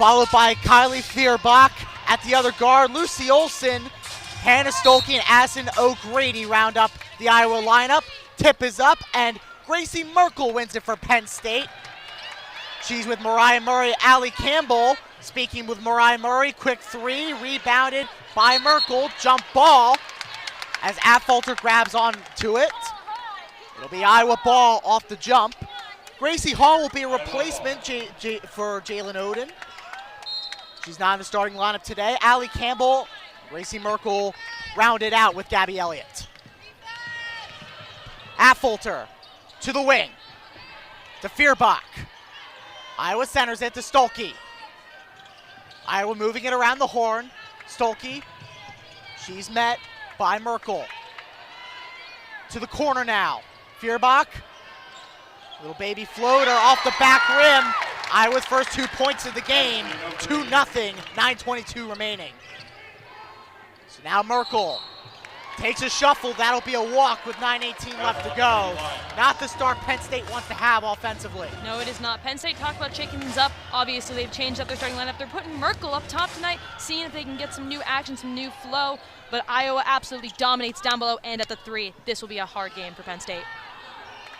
followed by Kylie Fierbach at the other guard. Lucy Olson, Hannah Stolke, and Addison O'Grady round up the Iowa lineup. Tip is up, and Gracie Merkel wins it for Penn State. She's with Mariah Murray, Allie Campbell. Speaking with Mariah Murray, quick three, rebounded by Merkel, jump ball as Affolter grabs onto it. It'll be Iowa ball off the jump. Gracie Hall will be a replacement for Jalen Oden. She's not in the starting lineup today. Allie Campbell, Gracie Merkel rounded out with Gabby Elliott. Affolter to the wing, to Fierbach. Iowa centers it to Stolke. Iowa moving it around the horn. Stolke, she's met by Merkel. To the corner now. Fierbach, little baby floater off the back rim. Iowa's first 2 points of the game, 2-0, 9:22 remaining. So now Merkel takes a shuffle, that'll be a walk with 9:18 left to go. Not the start Penn State wants to have offensively. No, it is not. Penn State talked about shaking things up. Obviously, they've changed up their starting lineup. They're putting Merkel up top tonight, seeing if they can get some new action, some new flow. But Iowa absolutely dominates down below and at the three. This will be a hard game for Penn State.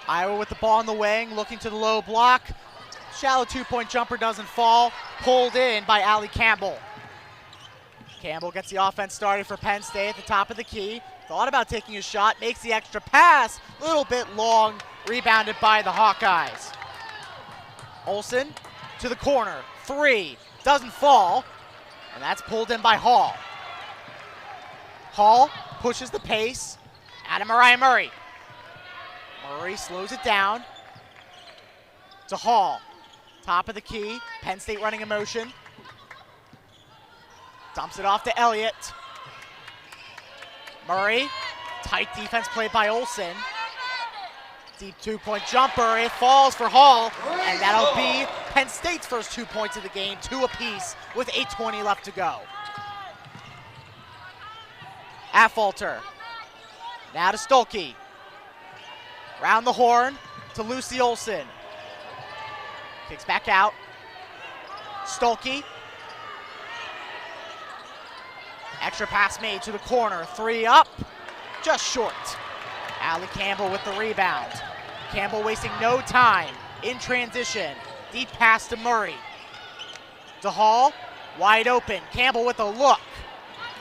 Iowa with the ball in the wing, looking to the low block. Shallow two-point jumper doesn't fall. Pulled in by Allie Campbell. Campbell gets the offense started for Penn State at the top of the key. Thought about taking a shot, makes the extra pass. A little bit long, rebounded by the Hawkeyes. Olson to the corner, three, doesn't fall. And that's pulled in by Hall. Hall pushes the pace. Out of Mariah Murray. Murray slows it down to Hall. Top of the key, Penn State running in motion. Dumps it off to Elliott. Murray, tight defense played by Olson. Deep two-point jumper, it falls for Hall, and that'll be Penn State's first 2 points of the game, 2 apiece with 8:20 left to go. Affolter, now to Stolke. Round the horn to Lucy Olson. Kicks back out. Stolke. Extra pass made to the corner. Three up, just short. Allie Campbell with the rebound. Campbell wasting no time in transition. Deep pass to Murray. To Hall, wide open. Campbell with a look.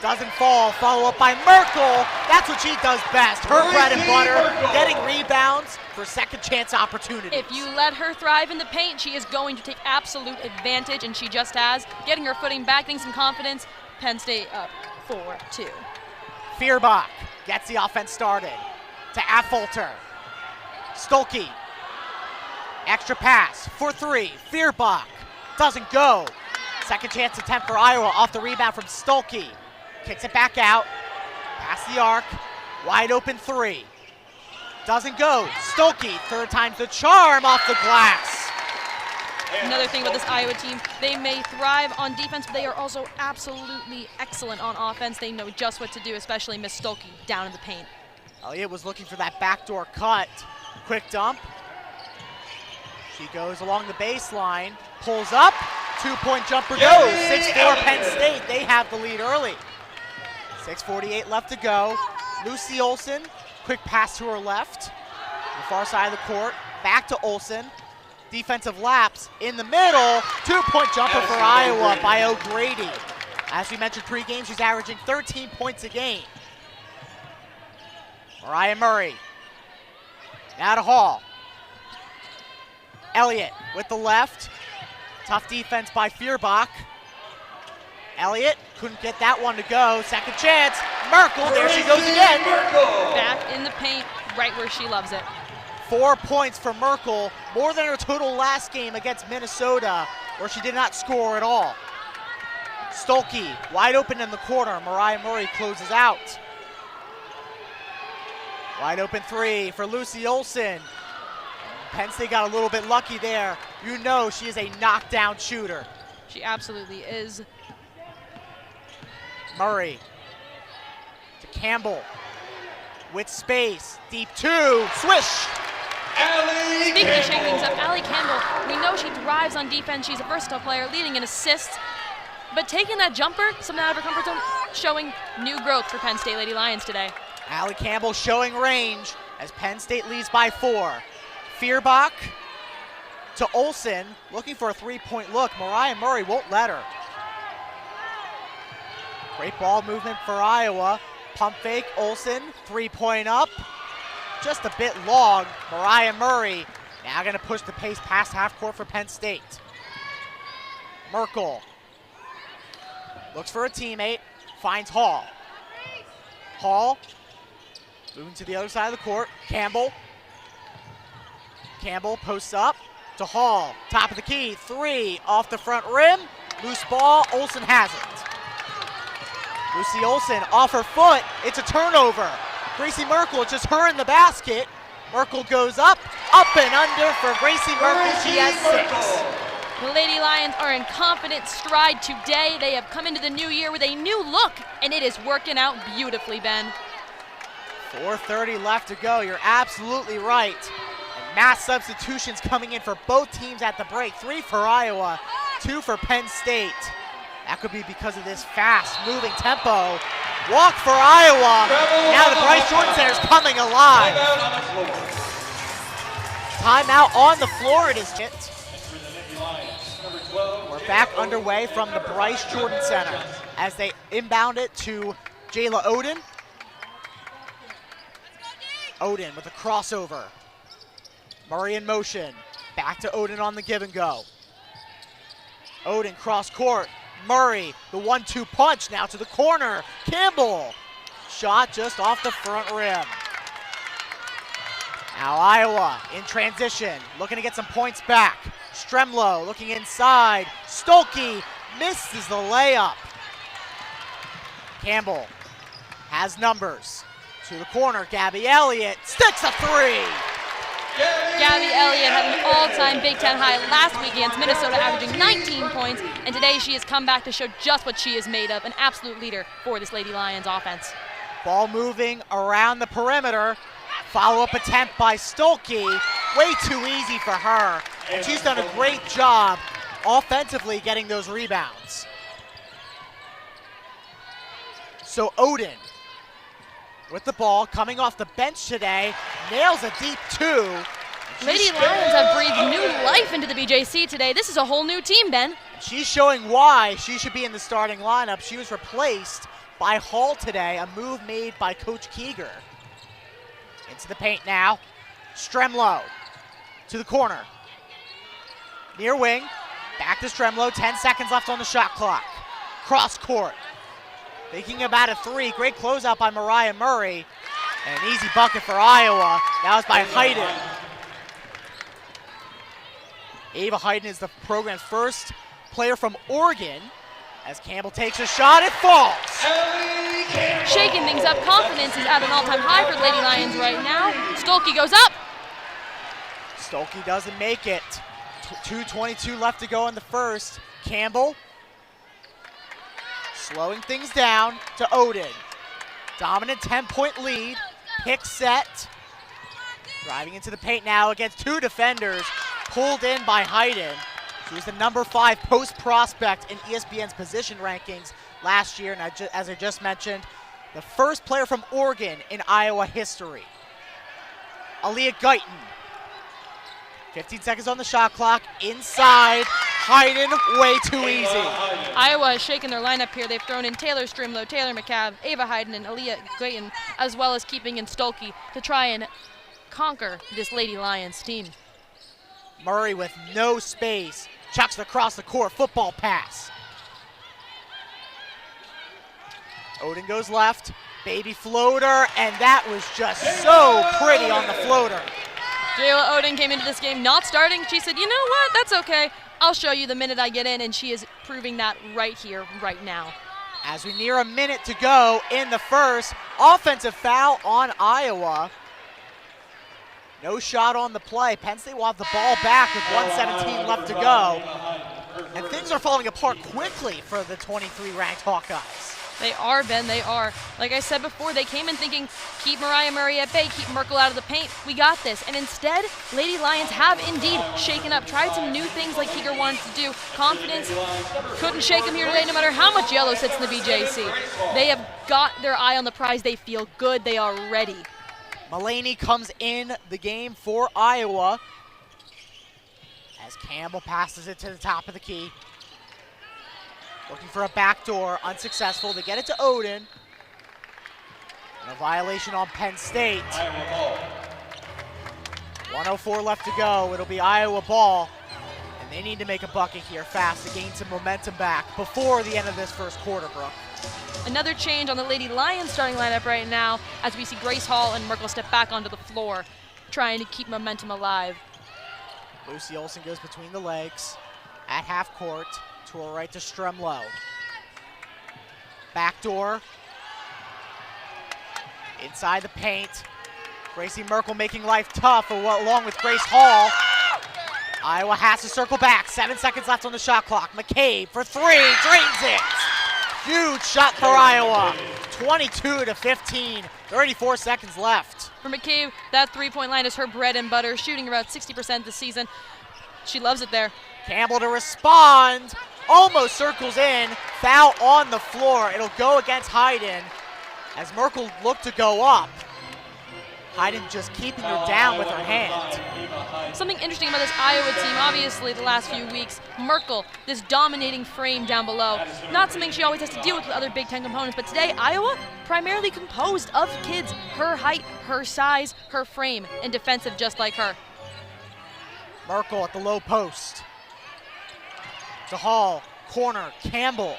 Doesn't fall, follow up by Merkel. That's what she does best. Her bread and butter, getting rebounds for second chance opportunities. If you let her thrive in the paint, she is going to take absolute advantage, and she just has. Getting her footing back, getting some confidence. Penn State up 4-2. Fierbach gets the offense started to Affolter. Stolke, extra pass for three. Fierbach doesn't go. Second chance attempt for Iowa off the rebound from Stolke. Kicks it back out, past the arc, wide open three. Doesn't go. Stolke, third time's the charm off the glass. Another thing about this Iowa team, they may thrive on defense, but they are also absolutely excellent on offense. They know just what to do, especially Miss Stolke down in the paint. Elliott was looking for that backdoor cut. Quick dump. She goes along the baseline, pulls up, two-point jumper goes. 6-4 Penn State, they have the lead early. 6:48 left to go. Lucy Olson, quick pass to her left. The far side of the court, back to Olson. Defensive lapse in the middle. Two-point jumper for Iowa by O'Grady. As we mentioned pregame, she's averaging 13 points a game. Mariah Murray. Now to Hall. Elliott with the left. Tough defense by Fierbach. Elliott couldn't get that one to go. Second chance. Merkel, there she goes again. Back in the paint, right where she loves it. 4 points for Merkel, more than her total last game against Minnesota, where she did not score at all. Stolke, wide open in the corner. Mariah Murray closes out. Wide open three for Lucy Olson. Penn State got a little bit lucky there. You know she is a knockdown shooter. She absolutely is. Murray to Campbell with space. Deep two, swish. Allie Speaking of shaking things up, Allie Campbell, we know she thrives on defense. She's a versatile player, leading in assists. But taking that jumper, something out of her comfort zone, showing new growth for Penn State Lady Lions today. Allie Campbell showing range as Penn State leads by 4. Fierbach to Olsen, looking for a 3-point look. Mariah Murray won't let her. Great ball movement for Iowa. Pump fake, Olsen, 3-point up. Just a bit long. Mariah Murray now going to push the pace past half court for Penn State. Merkel looks for a teammate, finds Hall. Hall moving to the other side of the court. Campbell posts up to Hall. Top of the key, 3 off the front rim. Loose ball, Olsen has it. Lucy Olsen off her foot, it's a turnover. Gracie Merkel, it's just her in the basket. Merkel goes up and under for Gracie Merkel, she has 6. The Lady Lions are in confident stride today. They have come into the new year with a new look, and it is working out beautifully, Ben. 4:30 left to go, you're absolutely right. And mass substitutions coming in for both teams at the break. 3 for Iowa, 2 for Penn State. That could be because of this fast-moving tempo. Walk for Iowa. Now the Bryce Jordan Center is coming alive. Timeout on the floor, it is hit. We're back underway from the Bryce Jordan Center as they inbound it to Jayla Oden. Oden with a crossover. Murray in motion. Back to Oden on the give and go. Oden cross court. Murray, the 1-2 punch now to the corner. Campbell, shot just off the front rim. Now Iowa in transition, looking to get some points back. Stremlow looking inside. Stolke misses the layup. Campbell has numbers. To the corner, Gabby Elliott sticks a 3. Gabby Elliott had an all-time Big Ten high last week against Minnesota, averaging 19 points, and today she has come back to show just what she is made of, an absolute leader for this Lady Lions offense. Ball moving around the perimeter. Follow-up attempt by Stolke. Way too easy for her, and she's done a great job offensively getting those rebounds. So Oden with the ball, coming off the bench today, nails a deep 2. Lady Lions have breathed new life into the BJC today. This is a whole new team, Ben. She's showing why she should be in the starting lineup. She was replaced by Hall today, a move made by Coach Keeger. Into the paint now. Stremlow to the corner. Near wing, back to Stremlow, 10 seconds left on the shot clock. Cross court. Thinking about a 3, great closeout by Mariah Murray. And an easy bucket for Iowa. That was by Hayden. Ava Hayden is the program's first player from Oregon. As Campbell takes a shot, it falls. Shaking things up, confidence is at an all-time high for Lady Lions right now. Stolke goes up. Stolke doesn't make it. 2:22 left to go in the first. Campbell slowing things down to Oden. Dominant 10-point lead. Pick set. Driving into the paint now against 2 defenders. Pulled in by Hayden. She was the number 5 post prospect in ESPN's position rankings last year. And as I just mentioned, the first player from Oregon in Iowa history. Aaliyah Guyton. 15 seconds on the shot clock. Inside. Hayden, way too easy. Iowa has shaken their lineup here. They've thrown in Taylor Stremlow, Taylor McCabe, Ava Hayden, and Aaliyah Guyton, as well as keeping in Stolke to try and conquer this Lady Lions team. Murray with no space. Chucks it across the court. Football pass. Oden goes left. Baby floater, and that was just so pretty on the floater. Jayla Oden came into this game not starting. She said, you know what, that's okay. I'll show you the minute I get in, and she is proving that right here, right now. As we near a minute to go in the first, offensive foul on Iowa. No shot on the play. Penn State will have the ball back with 1:17 left to go. And things are falling apart quickly for the 23-ranked Hawkeyes. They are, Ben, they are. Like I said before, they came in thinking, keep Mariah Murray at bay, keep Merkel out of the paint. We got this. And instead, Lady Lions have indeed shaken up, tried some new things like Keeger wanted to do. Confidence, couldn't shake them here today no matter how much yellow sits in the BJC. They have got their eye on the prize. They feel good. They are ready. Mulaney comes in the game for Iowa as Campbell passes it to the top of the key. Looking for a backdoor, unsuccessful. They get it to Oden. And a violation on Penn State. 1:04 left to go. It'll be Iowa ball. And they need to make a bucket here fast to gain some momentum back before the end of this first quarter, Brooke. Another change on the Lady Lions starting lineup right now as we see Grace Hall and Merkel step back onto the floor, trying to keep momentum alive. Lucy Olsen goes between the legs at half court. To her right to Stremlow. Backdoor. Inside the paint. Gracie Merkel making life tough along with Grace Hall. Iowa has to circle back. 7 seconds left on the shot clock. McCabe for three, drains it. Huge shot for Iowa. 22-15, 34 seconds left. For McCabe, that three-point line is her bread and butter, shooting about 60% this season. She loves it there. Campbell to respond. Almost circles in, foul on the floor. It'll go against Hayden as Merkel looked to go up. Hayden just keeping her down with her hand. Something interesting about this Iowa team, obviously the last few weeks, Merkel, this dominating frame down below. Not something she always has to deal with other Big Ten components, but today Iowa primarily composed of kids, her height, her size, her frame, and defensive just like her. Merkel at the low post. To Hall, corner, Campbell.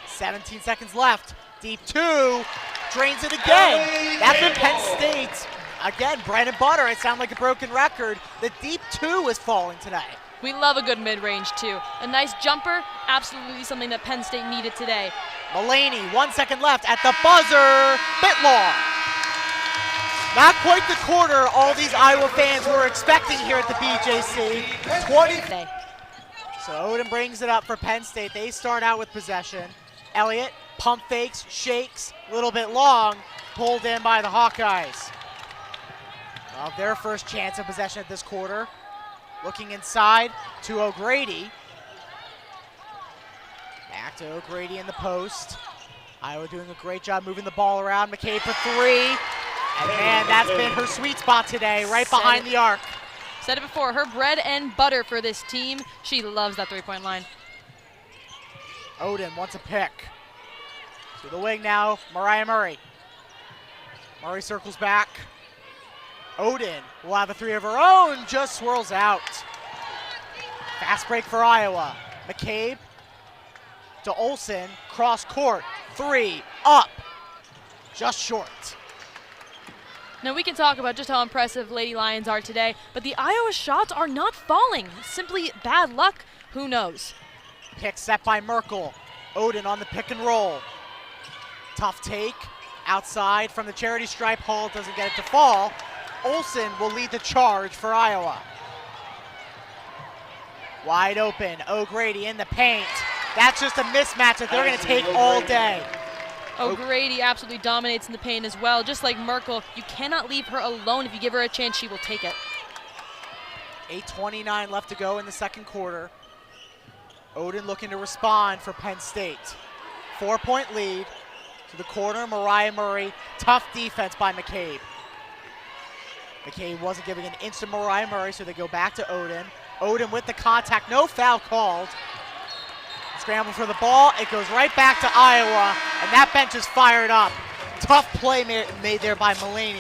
17 seconds left. Deep two, drains it again. That's been Penn State. Again, bread and butter. It sounded like a broken record. The deep two is falling today. We love a good mid-range too. A nice jumper, absolutely something that Penn State needed today. Mulaney, 1 second left at the buzzer. Bit long. Not quite the quarter all these Iowa fans were expecting here at the BJC. 20. So Oden brings it up for Penn State. They start out with possession. Elliott, pump fakes, shakes, a little bit long, pulled in by the Hawkeyes. Well, their first chance of possession at this quarter. Looking inside to O'Grady. Back to O'Grady in the post. Iowa doing a great job moving the ball around. McCabe for three. And man, that's been her sweet spot today, right behind the arc. Said it before, her bread and butter for this team. She loves that three-point line. Oden wants a pick. To the wing now, Mariah Murray. Murray circles back. Oden will have a three of her own, just swirls out. Fast break for Iowa. McCabe to Olsen, cross court, three, up, just short. Now we can talk about just how impressive Lady Lions are today, but the Iowa shots are not falling. Simply bad luck, who knows? Pick set by Merkel. Oden on the pick and roll. Tough take, outside from the charity stripe. Hall doesn't get it to fall. Olsen will lead the charge for Iowa. Wide open, O'Grady in the paint. That's just a mismatch that they're gonna take all day. O'Grady absolutely dominates in the paint as well. Just like Merkel, you cannot leave her alone. If you give her a chance, she will take it. 8:29 left to go in the second quarter. Oden looking to respond for Penn State. 4-point lead to the corner, Mariah Murray. Tough defense by McCabe. McCabe wasn't giving an inch to Mariah Murray, so they go back to Oden. Oden with the contact, no foul called. Scramble for the ball, it goes right back to Iowa, and that bench is fired up. Tough play made there by Mulaney.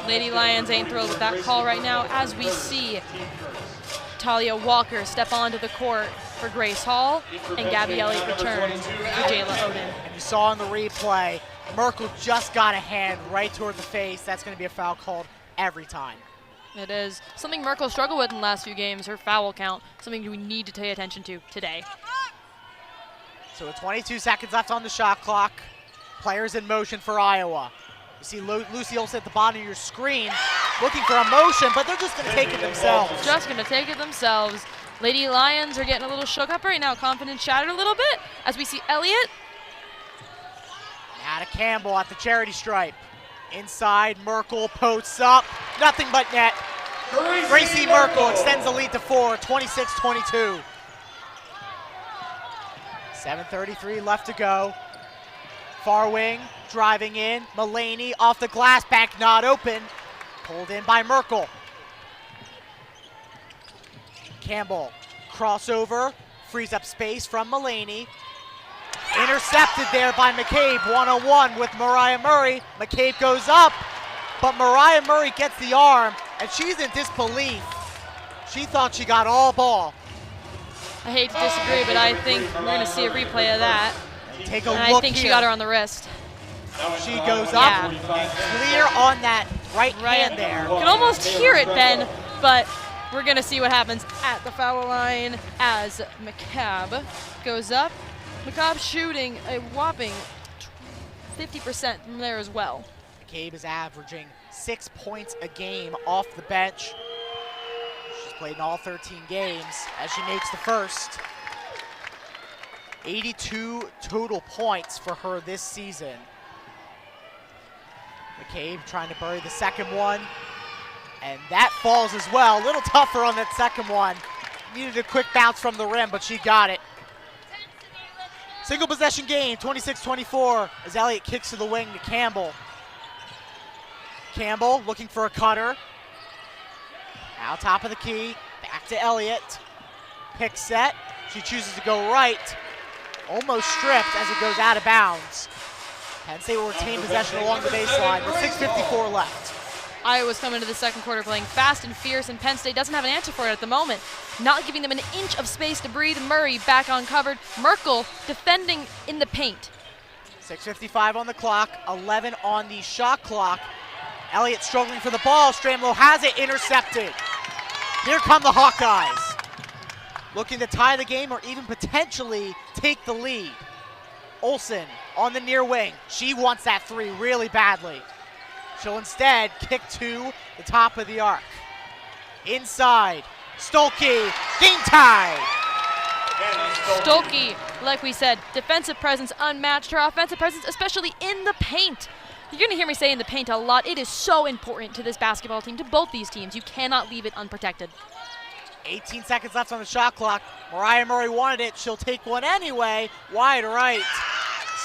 Lady Lions ain't thrilled with that call right now as we see Talia Walker step onto the court for Grace Hall and Gabby Elliott return for Jayla Oden. And you saw in the replay, Merkel just got a hand right toward the face. That's going to be a foul called every time. It is something Merkel struggled with in the last few games, her foul count, something we need to pay attention to today. So with 22 seconds left on the shot clock, players in motion for Iowa. You see Lucy Olsen at the bottom of your screen looking for a motion, but they're just going to take it themselves. Just going to take it themselves. Lady Lions are getting a little shook up right now. Confidence shattered a little bit as we see Elliott Out of Campbell at the charity stripe. Inside, Merkel posts up. Nothing but net. Gracie Merkel extends the lead to 4, 26-22. 7:33 left to go. Far wing, driving in. Mulaney off the glass, back not open. Pulled in by Merkel. Campbell, crossover, frees up space from Mulaney. Intercepted there by McCabe, one-on-one with Mariah Murray. McCabe goes up, but Mariah Murray gets the arm, and she's in disbelief. She thought she got all ball. I hate to disagree, but I think we're going to see a replay of that. Take a and look I think here. she got her on the wrist. She goes up and clear on that right hand there. You can almost hear it, Ben, but we're going to see what happens at the foul line as McCabe goes up. McCabe shooting a whopping 50% from there as well. McCabe is averaging 6 points a game off the bench. She's played in all 13 games as she makes the first. 82 total points for her this season. McCabe trying to bury the second one, and that falls as well. A little tougher on that second one. Needed a quick bounce from the rim, but she got it. Single possession game, 26-24, as Elliott kicks to the wing to Campbell. Campbell looking for a cutter. Now top of the key, back to Elliott. Pick set, she chooses to go right. Almost stripped as it goes out of bounds. Penn State will retain possession along the baseline with 6:54 left. Iowa's coming to the second quarter playing fast and fierce, and Penn State doesn't have an answer for it at the moment. Not giving them an inch of space to breathe. Murray back uncovered. Merkel defending in the paint. 6:55 on the clock, 11 on the shot clock. Elliott struggling for the ball. Stramlow has it intercepted. Here come the Hawkeyes. Looking to tie the game or even potentially take the lead. Olsen on the near wing. She wants that three really badly. She'll instead kick to the top of the arc. Inside, Stolke, game tie. Stolke, like we said, defensive presence unmatched. Her offensive presence, especially in the paint. You're going to hear me say in the paint a lot. It is so important to this basketball team, to both these teams. You cannot leave it unprotected. 18 seconds left on the shot clock. Mariah Murray wanted it. She'll take one anyway. Wide right.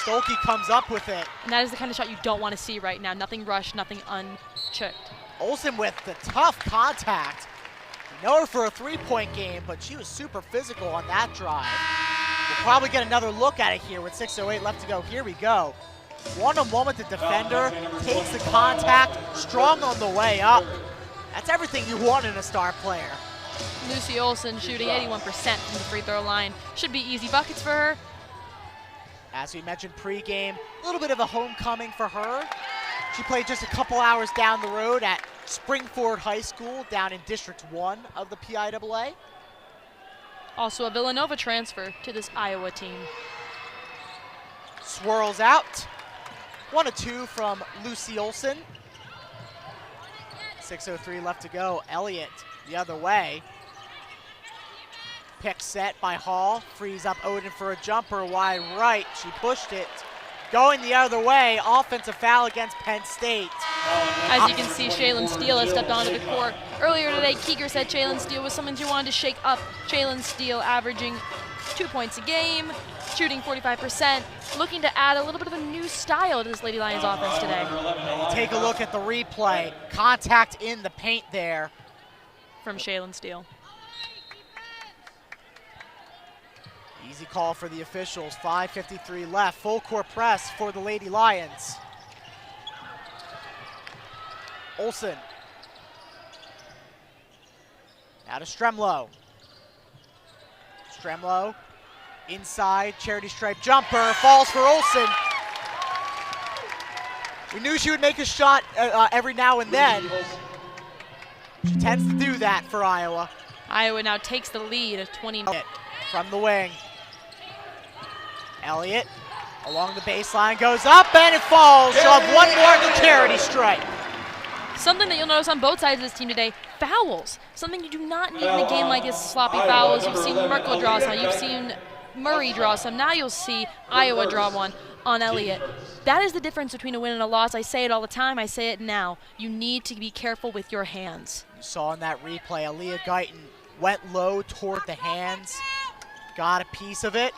Stolke comes up with it. And that is the kind of shot you don't want to see right now. Nothing rushed, nothing unchecked. Olsen with the tough contact. We know her for a three-point game, but she was super physical on that drive. We'll probably get another look at it here with 6:08 left to go. Here we go. One-on-one with the defender, takes the contact, strong on the way up. That's everything you want in a star player. Lucy Olsen shooting 81% from the free throw line. Should be easy buckets for her. As we mentioned pregame, a little bit of a homecoming for her. She played just a couple hours down the road at Springford High School down in District 1 of the PIAA. Also a Villanova transfer to this Iowa team. Swirls out. 1 of 2 from Lucy Olsen. 6:03 left to go. Elliott the other way. Pick set by Hall. Frees up Oden for a jumper wide right. She pushed it. Going the other way. Offensive foul against Penn State. As you can see, Shaylin Steele has stepped onto the court. Earlier today, Keeger said Shaylin Steele was someone she wanted to shake up. Shaylin Steele averaging 2 points a game, shooting 45%, looking to add a little bit of a new style to this Lady Lions offense today. Take a look at the replay. Contact in the paint there. From Shaylin Steele. Easy call for the officials. 5:53 left. Full court press for the Lady Lions. Olsen. Now to Stremlow. Stremlow inside, charity stripe jumper, falls for Olsen. We knew she would make a shot every now and then. She tends to do that for Iowa. Iowa now takes the lead at 29. From the wing. Elliott along the baseline, goes up and it falls. She'll have one more at the charity stripe. Something that you'll notice on both sides of this team today, fouls. Something you do not need in a game like this, sloppy fouls. You've seen Merkel draw some, you've seen Murray draw some. Now you'll see Iowa draw one on Elliott. That is the difference between a win and a loss. I say it all the time. I say it now. You need to be careful with your hands. You saw in that replay, Aaliyah Guyton went low toward the hands, got a piece of it,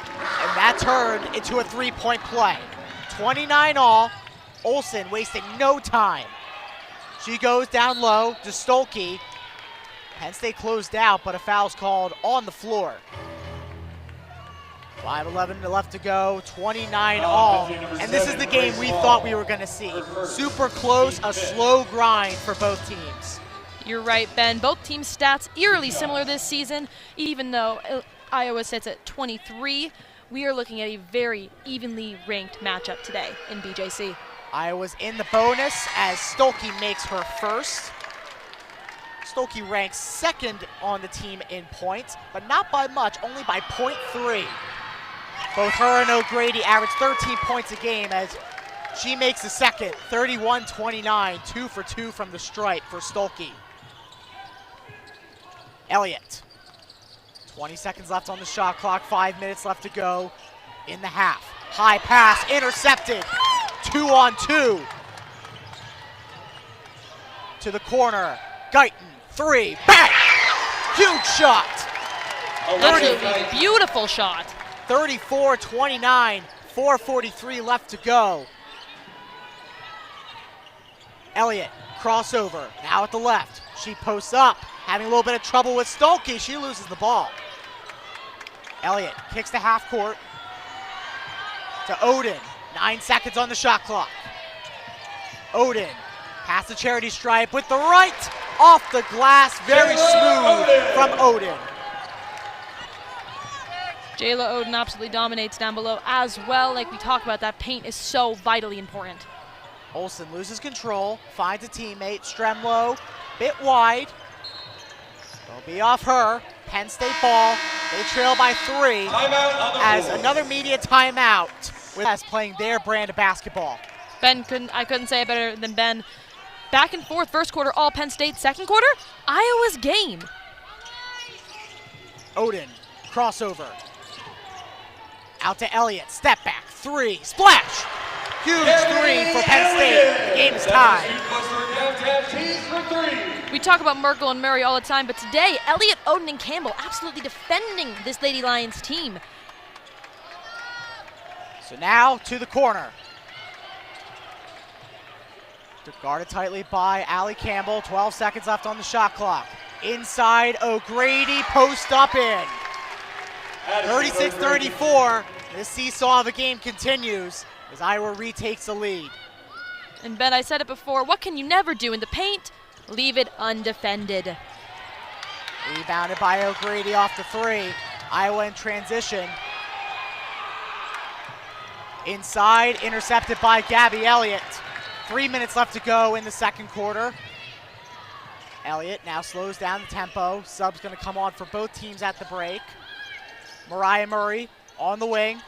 and that turned into a three-point play. 29 all. Olsen wasting no time. She goes down low to Stolke. Penn State closed out, but a foul's called on the floor. 5:11 left to go, 29 all. And this is the game we thought we were going to see. Super close, a slow grind for both teams. You're right, Ben. Both teams' stats eerily similar this season. Even though Iowa sits at 23, we are looking at a very evenly ranked matchup today in BJC. Iowa's in the bonus as Stolke makes her first. Stolke ranks second on the team in points, but not by much, only by 0.3. Both her and O'Grady average 13 points a game as she makes the second, 31-29, 2 for 2 from the stripe for Stolke. Elliott, 20 seconds left on the shot clock, 5 minutes left to go in the half. High pass, intercepted, 2-on-2. To the corner, Guyton, 3, bang! Huge shot! Absolutely beautiful shot. 34-29, 4:43 left to go. Elliott, crossover, now at the left. She posts up, having a little bit of trouble with Stolke. She loses the ball. Elliott kicks to half court to Oden. 9 seconds on the shot clock. Oden, past the charity stripe with the right, off the glass, very smooth from Oden. Jayla Oden absolutely dominates down below as well. Like we talked about, that paint is so vitally important. Olsen loses control, finds a teammate. Stremlow, bit wide. Don't be off her. Penn State ball. They trail by 3 as another media timeout with us playing their brand of basketball. I couldn't say it better than Ben. Back and forth, first quarter, all Penn State. Second quarter, Iowa's game. Oden, crossover. Out to Elliott, step back, 3, splash! Huge 3 for Penn State. The game is tied. We talk about Merkel and Murray all the time, but today, Elliott, Oden, and Campbell absolutely defending this Lady Lions team. So now to the corner. Guarded tightly by Allie Campbell. 12 seconds left on the shot clock. Inside, O'Grady, post up in. 36-34. This seesaw of a game continues as Iowa retakes the lead. And Ben, I said it before, what can you never do in the paint? Leave it undefended. Rebounded by O'Grady off the 3. Iowa in transition. Inside, intercepted by Gabby Elliott. 3 minutes left to go in the second quarter. Elliott now slows down the tempo. Sub's going to come on for both teams at the break. Mariah Murray on the wing.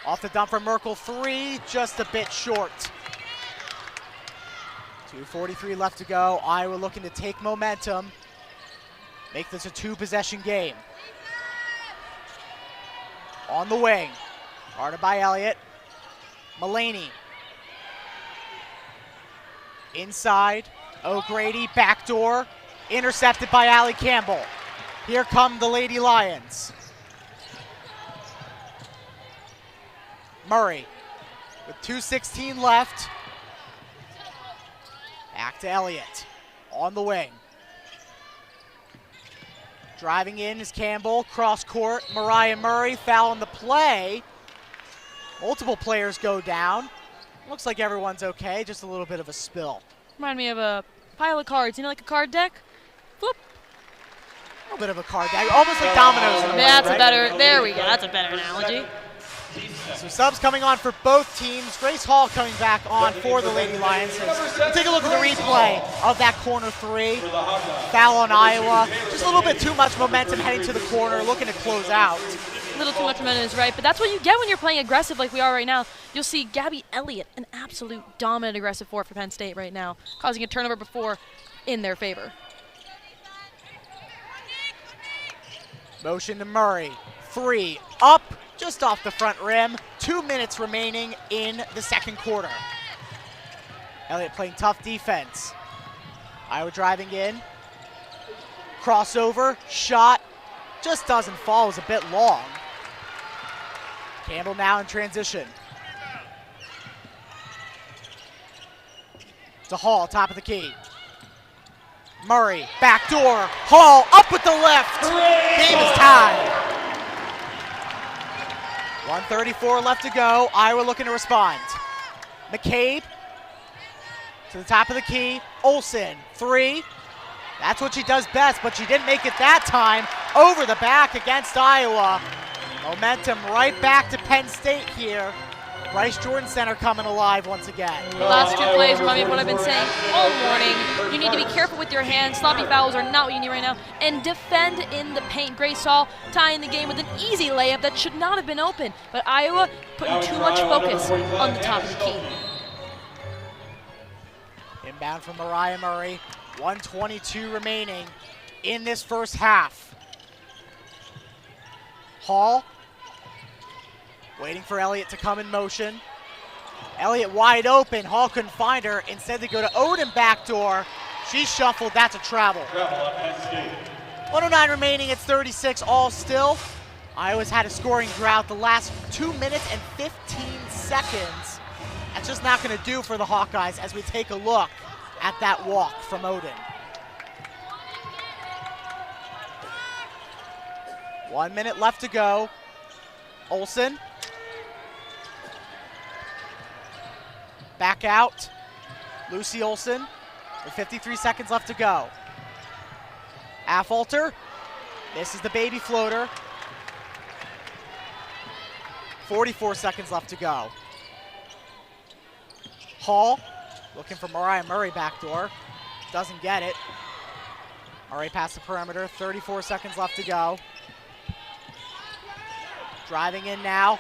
Off the dump from Merkel, 3, just a bit short. 2:43 left to go. Iowa looking to take momentum. Make this a 2-possession game. On the wing. Guarded by Elliott. Mullaney. Inside. O'Grady, backdoor. Intercepted by Allie Campbell. Here come the Lady Lions. Murray with 2:16 left. Back to Elliott on the wing. Driving in is Campbell, cross court. Mariah Murray, foul on the play. Multiple players go down. Looks like everyone's okay, just a little bit of a spill. Remind me of a pile of cards, you know, like a card deck? Whoop. A little bit of a card deck, almost like dominoes. In a way, That's right? a better, there we go, that's a better analogy. So subs coming on for both teams. Grace Hall coming back on for the Lady Lions. We'll take a look at the replay of that corner 3. Foul on Iowa. Just a little bit too much momentum heading to the corner, looking to close out. A little too much momentum is right, but that's what you get when you're playing aggressive like we are right now. You'll see Gabby Elliott, an absolute dominant aggressive forward for Penn State right now, causing a turnover before in their favor. Motion to Murray. 3, up, just off the front rim. 2 minutes remaining in the second quarter. Elliott playing tough defense. Iowa driving in. Crossover, shot, just doesn't fall, it was a bit long. Campbell now in transition. To Hall, top of the key. Murray, backdoor, Hall up with the left. Game is tied. 1:34 left to go. Iowa looking to respond. McCabe to the top of the key. Olsen, three. That's what she does best, but she didn't make it that time. Over the back against Iowa. Momentum right back to Penn State here. Bryce Jordan Center coming alive once again. The last two plays remind me of what I've been saying all morning. You need to be careful with your hands. Sloppy fouls are not what you need right now. And defend in the paint. Grace Hall tying the game with an easy layup that should not have been open. But Iowa putting too much focus on the top of the key. Inbound from Mariah Murray. 1:22 remaining in this first half. Hall waiting for Elliott to come in motion. Elliott wide open. Hall couldn't find her. Instead they go to Odin backdoor. She's shuffled. That's a travel. 109 remaining. It's 36 all still. Iowa's had a scoring drought the last 2 minutes and 15 seconds. That's just not going to do for the Hawkeyes as we take a look at that walk from Odin. 1 minute left to go. Olsen. Back out. Lucy Olsen with 53 seconds left to go. Affolter. This is the baby floater. 44 seconds left to go. Hall looking for Mariah Murray backdoor. Doesn't get it. Murray past the perimeter. 34 seconds left to go. Driving in now.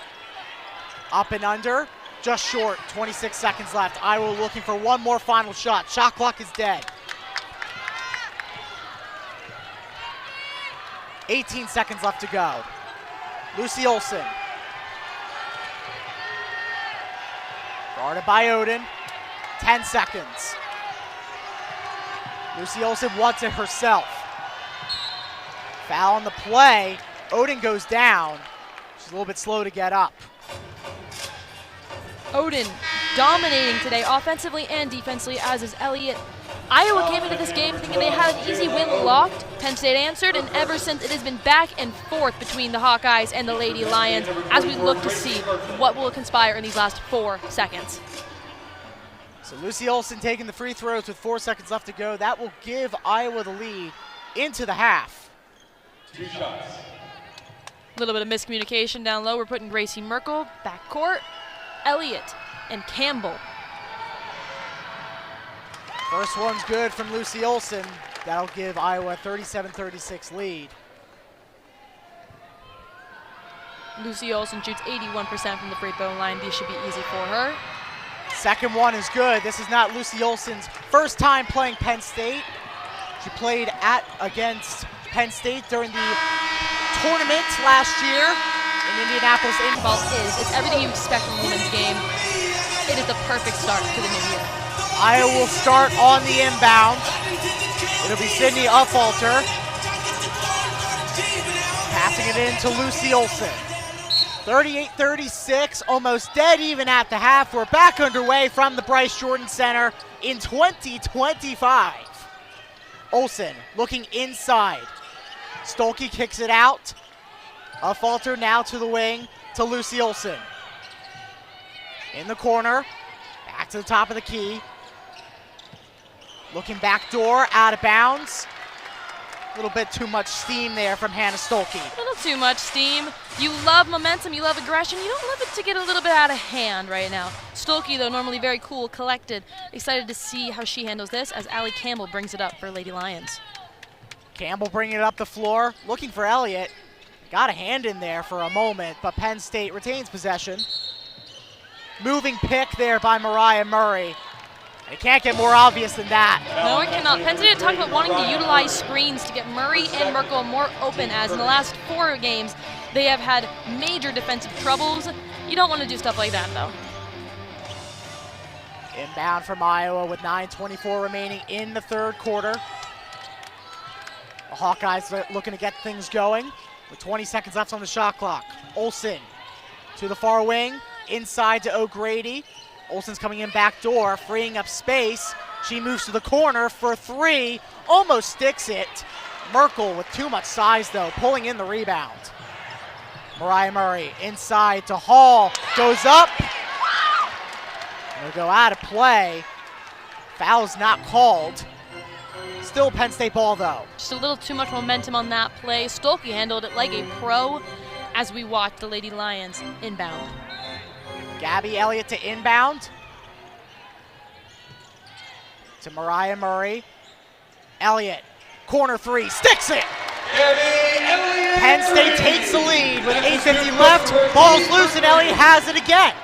Up and under. Just short. 26 seconds left. Iowa looking for one more final shot. Shot clock is dead. 18 seconds left to go. Lucy Olsen. Guarded by Odin. 10 seconds. Lucy Olsen wants it herself. Foul on the play. Odin goes down. She's a little bit slow to get up. Odin dominating today offensively and defensively, as is Elliott. Iowa came into this game thinking they had an easy win locked. Penn State answered, and ever since it has been back and forth between the Hawkeyes and the Lady Lions as we look to see what will conspire in these last 4 seconds. So Lucy Olsen taking the free throws with 4 seconds left to go. That will give Iowa the lead into the half. 2 shots. A little bit of miscommunication down low. We're putting Gracie Merkel backcourt. Elliott and Campbell. First one's good from Lucy Olsen. That'll give Iowa a 37-36 lead. Lucy Olsen shoots 81% from the free throw line. These should be easy for her. Second one is good. This is not Lucy Olsen's first time playing Penn State. She played against Penn State during the tournament last year in Indianapolis. It's everything you expect from a women's game. It is the perfect start to the new year. Iowa will start on the inbound. It'll be Sydney Affolter. Passing it in to Lucy Olsen. 38-36, almost dead even at the half. We're back underway from the Bryce Jordan Center in 2025. Olsen looking inside. Stolke kicks it out. Affolter now to the wing to Lucy Olsen. In the corner, back to the top of the key. Looking back door, out of bounds. A little bit too much steam there from Hannah Stolke. A little too much steam. You love momentum, you love aggression. You don't love it to get a little bit out of hand right now. Stolke, though, normally very cool, collected. Excited to see how she handles this as Allie Campbell brings it up for Lady Lions. Campbell bringing it up the floor, looking for Elliott. Got a hand in there for a moment, but Penn State retains possession. Moving pick there by Mariah Murray. It can't get more obvious than that. No, it cannot. Penn State talked about wanting to utilize screens to get Murray and Merkel more open, as in the last 4 games, They have had major defensive troubles. You don't want to do stuff like that, though. Inbound from Iowa with 9:24 remaining in the third quarter. The Hawkeyes are looking to get things going with 20 seconds left on the shot clock. Olsen to the far wing, inside to O'Grady. Olsen's coming in back door, freeing up space. She moves to the corner for three, almost sticks it. Merkel with too much size though, pulling in the rebound. Mariah Murray inside to Hall, goes up. They'll go out of play. Foul's not called. Still Penn State ball though. Just a little too much momentum on that play. Stolke handled it like a pro as we watch the Lady Lions inbound. Gabby Elliott to inbound. To Mariah Murray. Elliott, corner three, sticks it! Penn State takes the lead with 8:50 left. Ball's loose and Elliott has it again.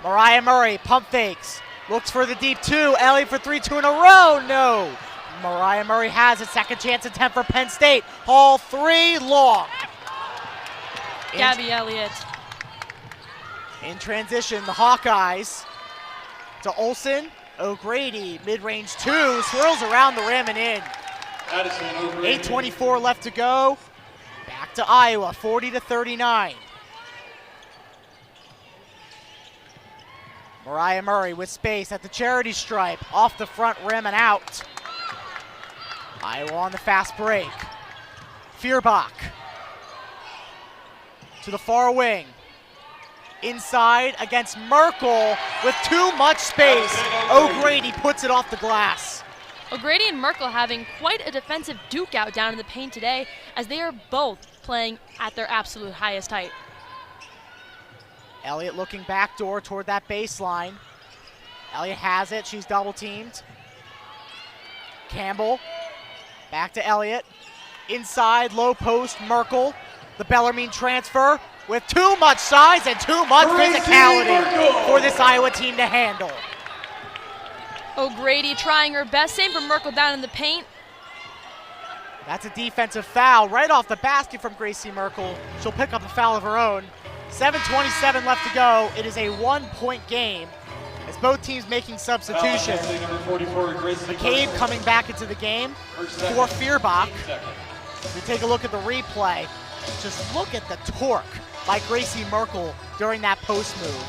Mariah Murray, pump fakes. Looks for the deep two. Elliott for 3-2 in a row. No. Mariah Murray has it. Second chance attempt for Penn State. Hall three, long. Gabby Elliott. In transition, the Hawkeyes to Olsen. O'Grady, mid-range two, swirls around the rim and in. 8:24 left to go. Back to Iowa, 40-39. Mariah Murray with space at the charity stripe, off the front rim and out. Iowa on the fast break. Feuerbach to the far wing. Inside against Merkel with too much space. O'Grady puts it off the glass. O'Grady and Merkel having quite a defensive duke out down in the paint today as they are both playing at their absolute highest height. Elliott looking backdoor toward that baseline. Elliott has it, she's double teamed. Campbell, back to Elliott. Inside, low post, Merkel. The Bellarmine transfer with too much size and too much physicality for this Iowa team to handle. O'Grady trying her best, same for Merkel down in the paint. That's a defensive foul right off the basket from Gracie Merkel. She'll pick up a foul of her own. 7:27 left to go. It is a 1-point game as both teams making substitutions. McCabe coming back into the game for Feuerbach. If we take a look at the replay, just look at the torque by Gracie Merkel during that post move.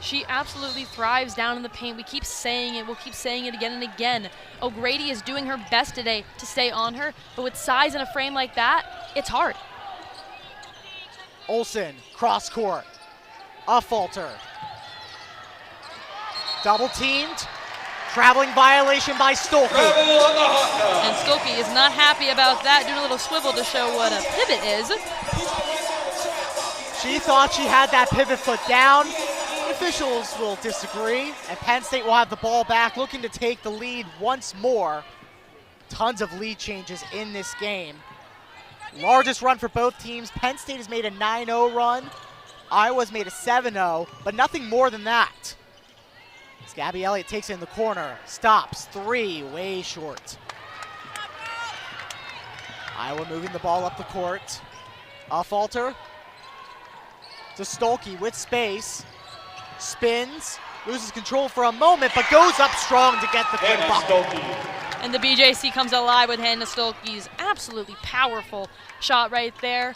She absolutely thrives down in the paint. We keep saying it. We'll keep saying it again and again. O'Grady is doing her best today to stay on her, but with size in a frame like that, it's hard. Olsen, cross court. A falter. Double teamed. Traveling violation by Stolke. And Stolke is not happy about that, doing a little swivel to show what a pivot is. She thought she had that pivot foot down. Officials will disagree, and Penn State will have the ball back, looking to take the lead once more. Tons of lead changes in this game. Largest run for both teams. Penn State has made a 9-0 run. Iowa's made a 7-0, but nothing more than that. As Gabby Elliott takes it in the corner, stops, three, way short. Iowa moving the ball up the court. A falter to Stolke with space. Spins, loses control for a moment, but goes up strong to get the good bucket. And the BJC comes alive with Hannah Stolke's absolutely powerful shot right there.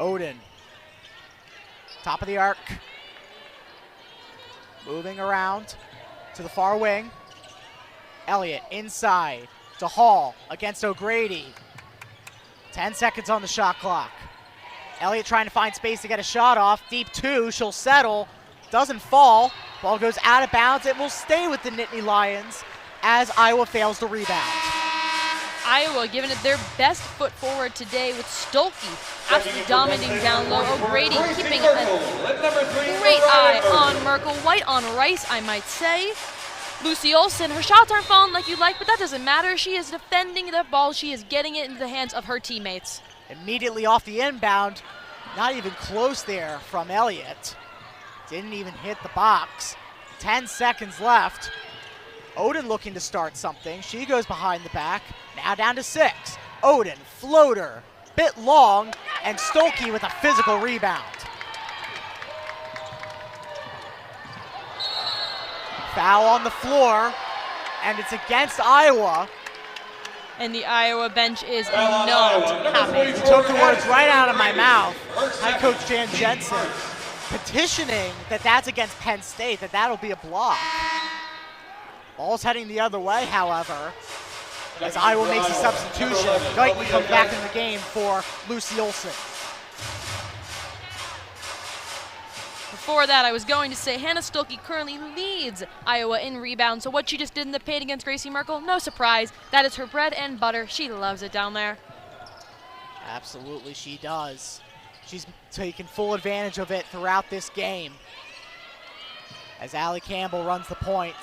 Oden, top of the arc. Moving around to the far wing. Elliott inside to Hall against O'Grady. 10 seconds on the shot clock. Elliott trying to find space to get a shot off. Deep two, she'll settle. Doesn't fall. Ball goes out of bounds. It will stay with the Nittany Lions as Iowa fails to rebound. Iowa giving it their best foot forward today with Stolke absolutely dominating down low. O'Grady keeping a great eye on Merkel. White on rice, I might say. Lucy Olsen, her shots aren't falling like you'd like, but that doesn't matter. She is defending the ball. She is getting it into the hands of her teammates. Immediately off the inbound, not even close there from Elliott. Didn't even hit the box. 10 seconds left. Oden looking to start something. She goes behind the back. Now down to 6. Oden, floater. bit long, and Stolke with a physical rebound. Foul on the floor, and it's against Iowa. And the Iowa bench is not happy. You took the words right out of my mouth. Head coach Jan Jensen petitioning that that's against Penn State, that'll be a block. Ball's heading the other way, however, as Iowa makes a substitution. Guyton comes back in the game for Lucy Olson. Before that, I was going to say Hannah Stolke currently leads Iowa in rebounds, so what she just did in the paint against Gracie Merkel, no surprise. That is her bread and butter. She loves it down there. Absolutely, she does. She's taken full advantage of it throughout this game. As Allie Campbell runs the point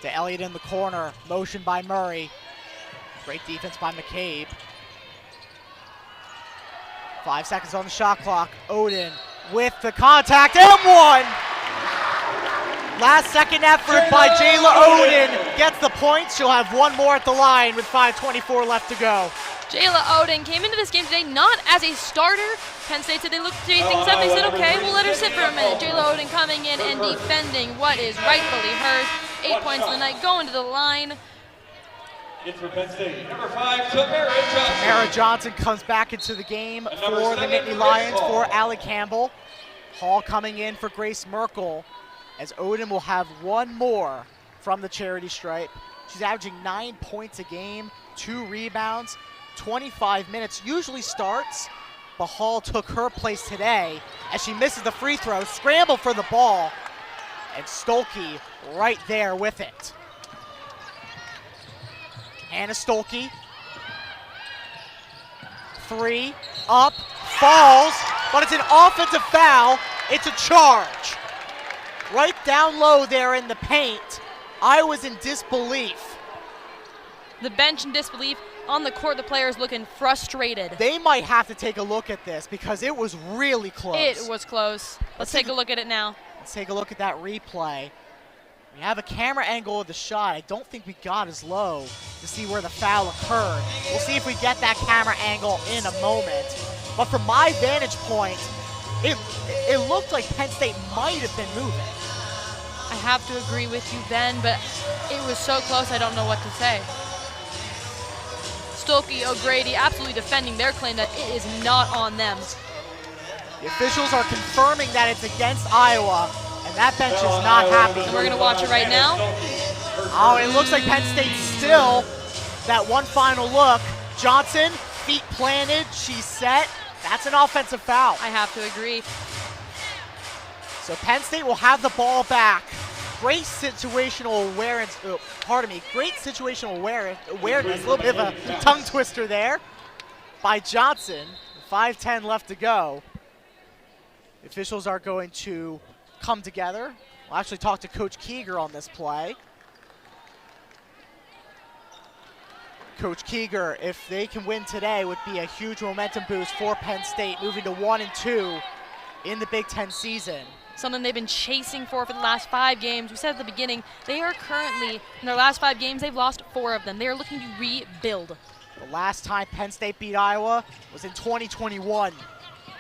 to Elliott in the corner, motion by Murray. Great defense by McCabe. 5 seconds on the shot clock. Oden with the contact and one! Last second effort by Jayla Oden gets the point. She'll have one more at the line with 5:24 left to go. Jayla Oden came into this game today not as a starter. Penn State said they looked things up. They said, okay, we'll let her sit for a minute. Jayla Oden coming in and defending what is rightfully hers. 8 points in the night, going to the line. In for Penn State, number 5, Tamara Johnson. Tamara Johnson comes back into the game for the Nittany Lions for Allie Campbell. Hall coming in for Grace Merkel, as Oden will have one more from the charity stripe. She's averaging 9 points a game, 2 rebounds, 25 minutes. Usually starts, but Hall took her place today as she misses the free throw. Scramble for the ball, and Stolke right there with it. Hannah Stolke, 3, up, falls, but it's an offensive foul. It's a charge. Right down low there in the paint. I was in disbelief. The bench in disbelief. On the court, the players looking frustrated. They might have to take a look at this because it was really close. It was close. Let's take a look at it now. Let's take a look at that replay. We have a camera angle of the shot. I don't think we got as low to see where the foul occurred. We'll see if we get that camera angle in a moment. But from my vantage point, it looked like Penn State might have been moving. I have to agree with you, Ben, but it was so close I don't know what to say. Stolke, O'Grady absolutely defending their claim that it is not on them. The officials are confirming that it's against Iowa, and that bench is not happy. And we're going to watch it right now. Oh, it looks like Penn State still. That one final look. Johnson, feet planted, she's set. That's an offensive foul. I have to agree. So Penn State will have the ball back. Great situational awareness, great situational awareness. A little bit of a tongue twister there by Johnson. 5:10 left to go. The officials are going to come together. We'll actually talk to Coach Keeger on this play. Coach Keeger, if they can win today, would be a huge momentum boost for Penn State, moving to 1-2 in the Big Ten season. Something they've been chasing for the last 5 games. We said at the beginning, they are currently, in their last 5 games, they've lost 4 of them. They are looking to rebuild. The last time Penn State beat Iowa was in 2021.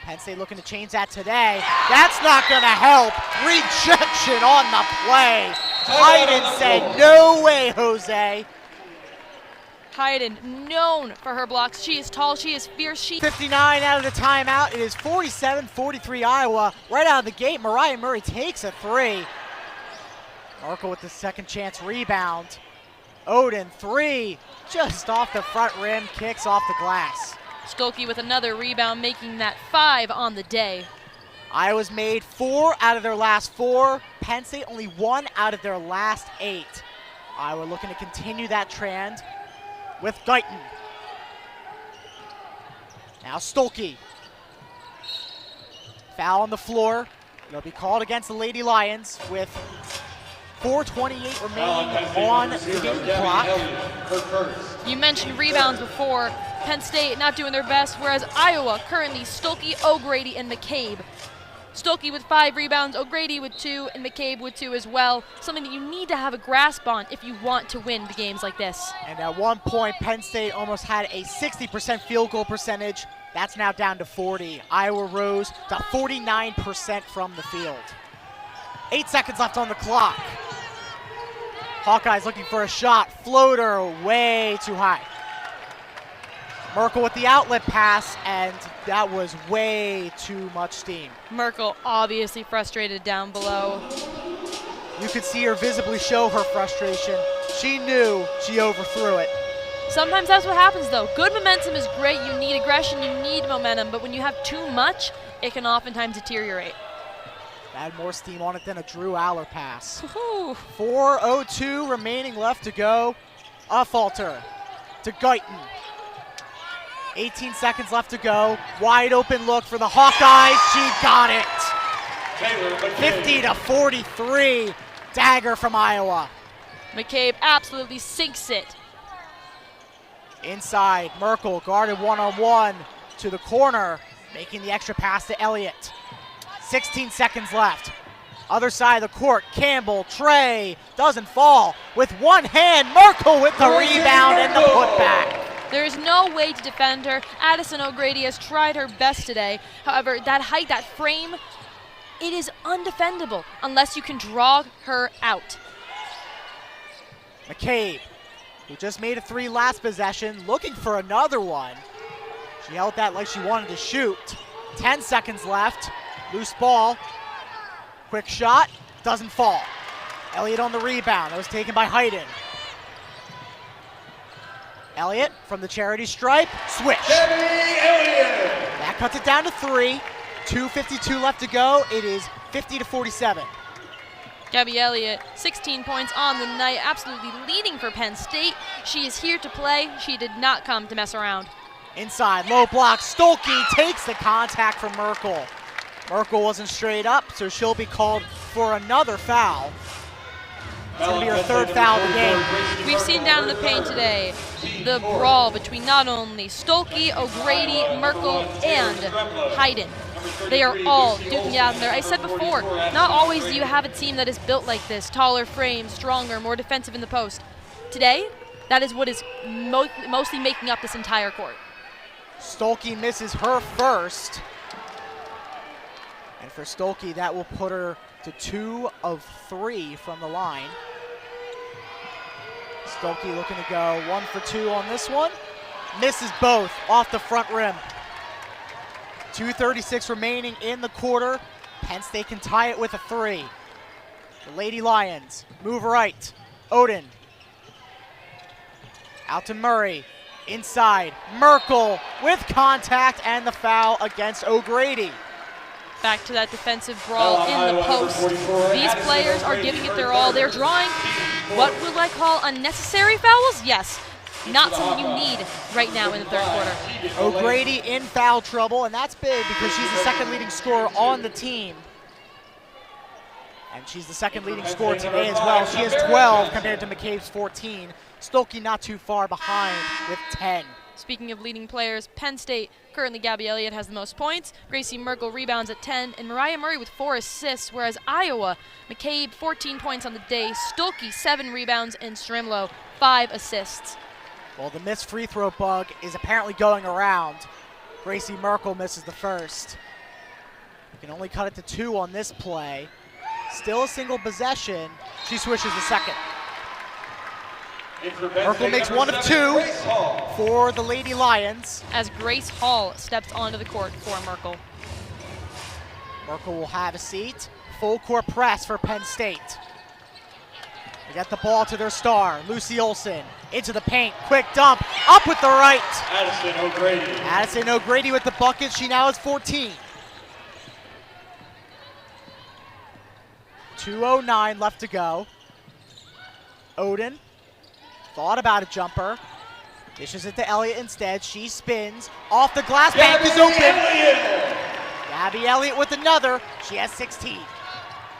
Penn State looking to change that today. That's not going to help. Rejection on the play. Hayden said, no way, Jose. Hayden, known for her blocks. She is tall, she is fierce. 59 out of the timeout. It is 47-43 Iowa. Right out of the gate, Mariah Murray takes a 3. Merkel with the second chance rebound. Oden, 3, just off the front rim, kicks off the glass. Stolke with another rebound, making that 5 on the day. Iowa's made 4 out of their last 4. Penn State only 1 out of their last 8. Iowa looking to continue that trend with Guyton. Now Stolke. Foul on the floor. It'll be called against the Lady Lions with 4:28 remaining on the game clock. You mentioned rebounds before. Penn State not doing their best, whereas Iowa currently Stolke, O'Grady, and McCabe. Stolke with 5 rebounds, O'Grady with 2, and McCabe with 2 as well. Something that you need to have a grasp on if you want to win the games like this. And at one point, Penn State almost had a 60% field goal percentage. That's now down to 40. Iowa rose to 49% from the field. 8 seconds left on the clock. Hawkeyes looking for a shot. Floater way too high. Merkel with the outlet pass, and that was way too much steam. Merkel obviously frustrated down below. You could see her visibly show her frustration. She knew she overthrew it. Sometimes that's what happens though. Good momentum is great. You need aggression, you need momentum, but when you have too much, it can oftentimes deteriorate. Had more steam on it than a Drew Aller pass. Woohoo. 4:02 remaining left to go. Falter to Guyton. 18 seconds left to go. Wide open look for the Hawkeyes. She got it. 50 to 43. Dagger from Iowa. McCabe absolutely sinks it. Inside, Merkel guarded one-on-one to the corner, making the extra pass to Elliott. 16 seconds left. Other side of the court, Campbell, Trey, doesn't fall. With one hand, Merkel with the rebound and the putback. There is no way to defend her. Addison O'Grady has tried her best today. However, that height, that frame, it is undefendable unless you can draw her out. McCabe, who just made a 3 last possession, looking for another one. She held that like she wanted to shoot. 10 seconds left. Loose ball. Quick shot. Doesn't fall. Elliott on the rebound. That was taken by Hayden. Elliott from the charity stripe. Swish. That cuts it down to 3. 2:52 left to go. It is 50 to 47. Gabby Elliott, 16 points on the night, absolutely leading for Penn State. She is here to play. She did not come to mess around. Inside, low block. Stolke takes the contact from Merkel. Merkel wasn't straight up, so she'll be called for another foul. It's going to be her 3rd foul of the game. We've seen down in the paint today the brawl between not only Stolke, O'Grady, Merkel, and Hayden. They are all duking it out in there. I said before, not always do you have a team that is built like this, taller frame, stronger, more defensive in the post. Today, that is what is mostly making up this entire court. Stolke misses her first. And for Stolke, that will put her to 2 of 3 from the line. Stolke looking to go 1 for 2 on this one. Misses both off the front rim. 2:36 remaining in the quarter. Penn State can tie it with a 3. The Lady Lions move right. Odin. Out to Murray. Inside. Merkel with contact and the foul against O'Grady. Back to that defensive brawl in the post. These players are giving it their all. They're drawing what would I call unnecessary fouls? Yes. Not something you need right now in the 3rd quarter. O'Grady in foul trouble, and that's big because she's the 2nd leading scorer on the team. And she's the 2nd leading scorer today as well. She has 12 compared to McCabe's 14. Stolke not too far behind with 10. Speaking of leading players, Penn State, currently Gabby Elliott has the most points. Gracie Merkel rebounds at 10, and Mariah Murray with 4 assists, whereas Iowa, McCabe 14 points on the day, Stolke 7 rebounds, and Strimlow 5 assists. Well, the missed free throw bug is apparently going around. Gracie Merkel misses the first. You can only cut it to 2 on this play. Still a single possession. She swishes the second. Merkel makes 1 of 2 for the Lady Lions. As Grace Hall steps onto the court for Merkel. Merkel will have a seat. Full court press for Penn State. They get the ball to their star, Lucy Olson. Into the paint, quick dump, up with the right. Addison O'Grady. Addison O'Grady with the bucket. She now has 14. 2:09 left to go. Odin thought about a jumper. Dishes it to Elliott instead. She spins. Off the glass, bank is open. Gabby Elliott with another. She has 16.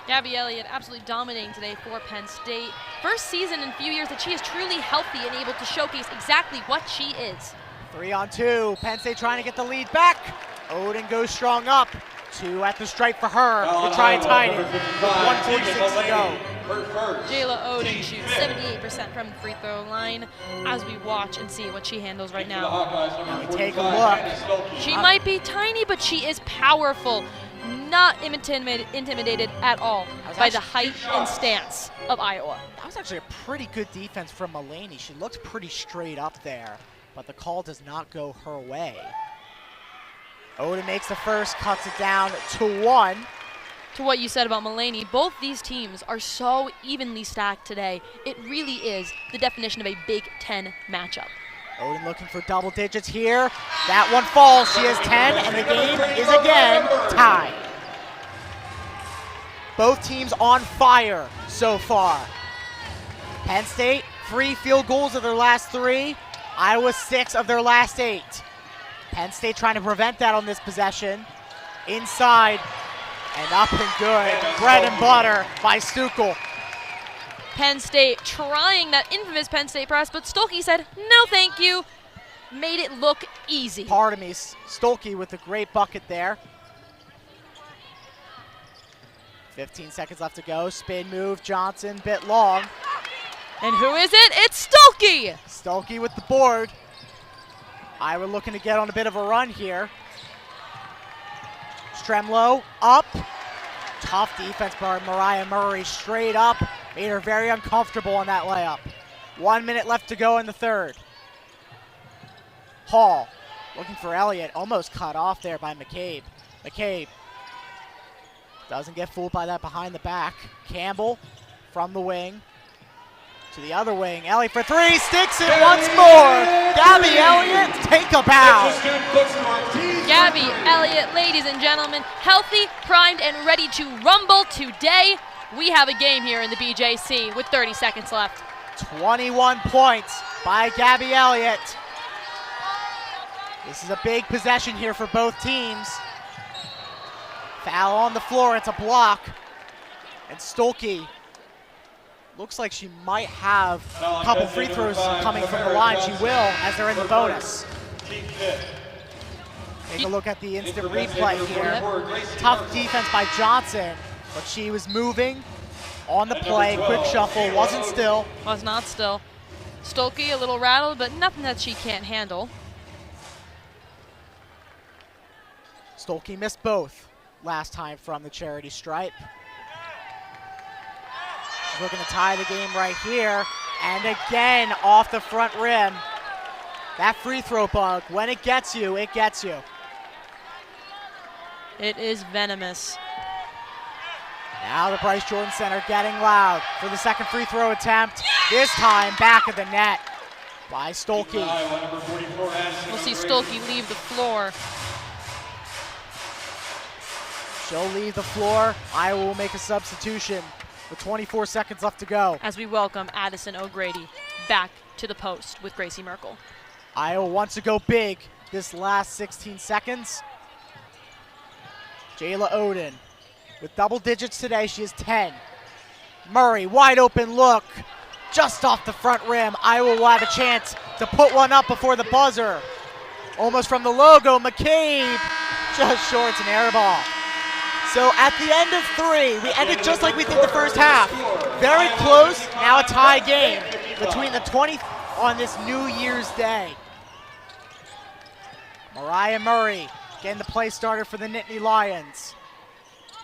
Gabby Elliott absolutely dominating today for Penn State. First season in a few years that she is truly healthy and able to showcase exactly what she is. 3 on 2. Penn State trying to get the lead back. Odin goes strong up. 2 at the stripe for her to try and tie it with 1:46 to go. Jayla Oden shoots 78% from the free throw line as we watch and see what she handles right now. Now we take a look. She might be tiny, but she is powerful. Not intimidated at all by the height and stance of Iowa. That was actually a pretty good defense from Mulaney. She looked pretty straight up there, but the call does not go her way. Oden makes the first, cuts it down to 1. To what you said about Mulaney, both these teams are so evenly stacked today. It really is the definition of a Big Ten matchup. Oden looking for double digits here. That one falls. She has 10, and the game is again tied. Both teams on fire so far. Penn State, 3 field goals of their last 3. Iowa, 6 of their last 8. Penn State trying to prevent that on this possession. Inside, and up and good. Bread and butter by Stukel. Penn State trying that infamous Penn State press, but Stolke said, no thank you. Made it look easy. Pardon me, Stolke with a great bucket there. 15 seconds left to go. Spin move, Johnson, bit long. And who is it? It's Stolke! Stolke with the board. Iowa looking to get on a bit of a run here. Stremlo up. Tough defense by Mariah Murray, straight up. Made her very uncomfortable on that layup. 1 minute left to go in the third. Hall looking for Elliott, almost cut off there by McCabe. McCabe doesn't get fooled by that behind the back. Campbell from the wing to the other wing. Elliott for 3, sticks it once more. Gabby Elliott, take a bow. Gabby Elliott, ladies and gentlemen, healthy, primed, and ready to rumble today. We have a game here in the BJC with 30 seconds left. 21 points by Gabby Elliott. This is a big possession here for both teams. Foul on the floor, it's a block. And Stolke looks like she might have a couple free throws coming from the line. She will, as they're in the bonus. Take a look at the instant replay here. Tough defense by Johnson, but she was moving on the play. Quick shuffle, wasn't still. Was not still. Stolke a little rattled, but nothing that she can't handle. Stolke missed both last time from the charity stripe. She's looking to tie the game right here. And again, off the front rim. That free throw bug, when it gets you, it gets you. It is venomous. Now the Bryce Jordan Center getting loud for the second free throw attempt. This time back of the net by Stolke. We'll see Stolke leave the floor. She'll leave the floor. Iowa will make a substitution with 24 seconds left to go. As we welcome Addison O'Grady back to the post with Gracie Merkel. Iowa wants to go big this last 16 seconds. Jayla Oden with double digits today. She has 10. Murray, wide open look. Just off the front rim. Iowa will have a chance to put one up before the buzzer. Almost from the logo. McCabe just short. It's an air ball. So at the end of 3, we ended just like we did the first half. Very close. Now a tie game between the 20th on this New Year's Day. Mariah Murray getting the play starter for the Nittany Lions.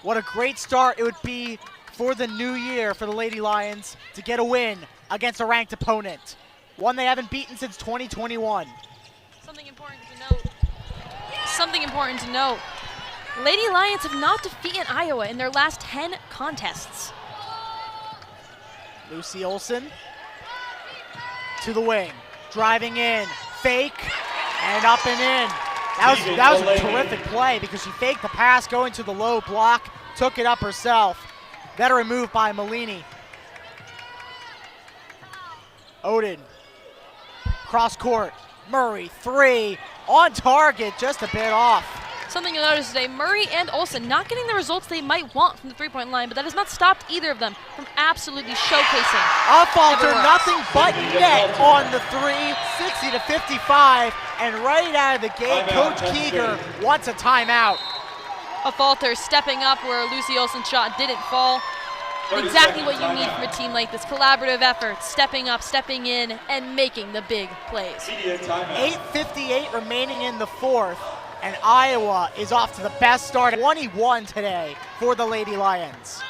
What a great start it would be for the new year for the Lady Lions to get a win against a ranked opponent. One they haven't beaten since 2021. Something important to note. Lady Lions have not defeated Iowa in their last 10 contests. Lucy Olson to the wing, driving in, fake, and up and in. That was a terrific play because she faked the pass going to the low block, took it up herself. Better move by Mulaney. Oden, cross court, Murray, 3, on target, just a bit off. Something you'll notice today, Murray and Olsen not getting the results they might want from the three-point line, but that has not stopped either of them from absolutely showcasing. A falter, nothing but net on the 3, 60-55, and right out of the gate, Coach Keeger wants a timeout. A falter stepping up where Lucy Olsen's shot didn't fall. Exactly what you need from a team like this. Collaborative effort, stepping up, stepping in, and making the big plays. 8:58 remaining in the fourth, and Iowa is off to the best start. 21 today for the Lady Lions.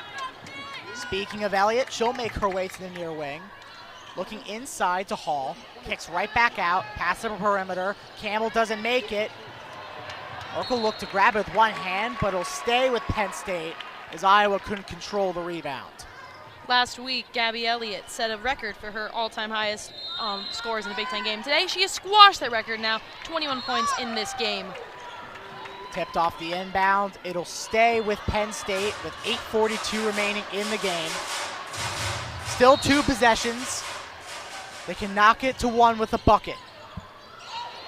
Speaking of Elliott, she'll make her way to the near wing. Looking inside to Hall, kicks right back out, pass the perimeter. Campbell doesn't make it. Merkel looked to grab it with one hand, but it'll stay with Penn State as Iowa couldn't control the rebound. Last week, Gabby Elliott set a record for her all-time highest scores in the Big Ten game. Today, she has squashed that record now, 21 points in this game. Tipped off the inbound. It'll stay with Penn State with 8:42 remaining in the game. Still 2 possessions. They can knock it to 1 with a bucket.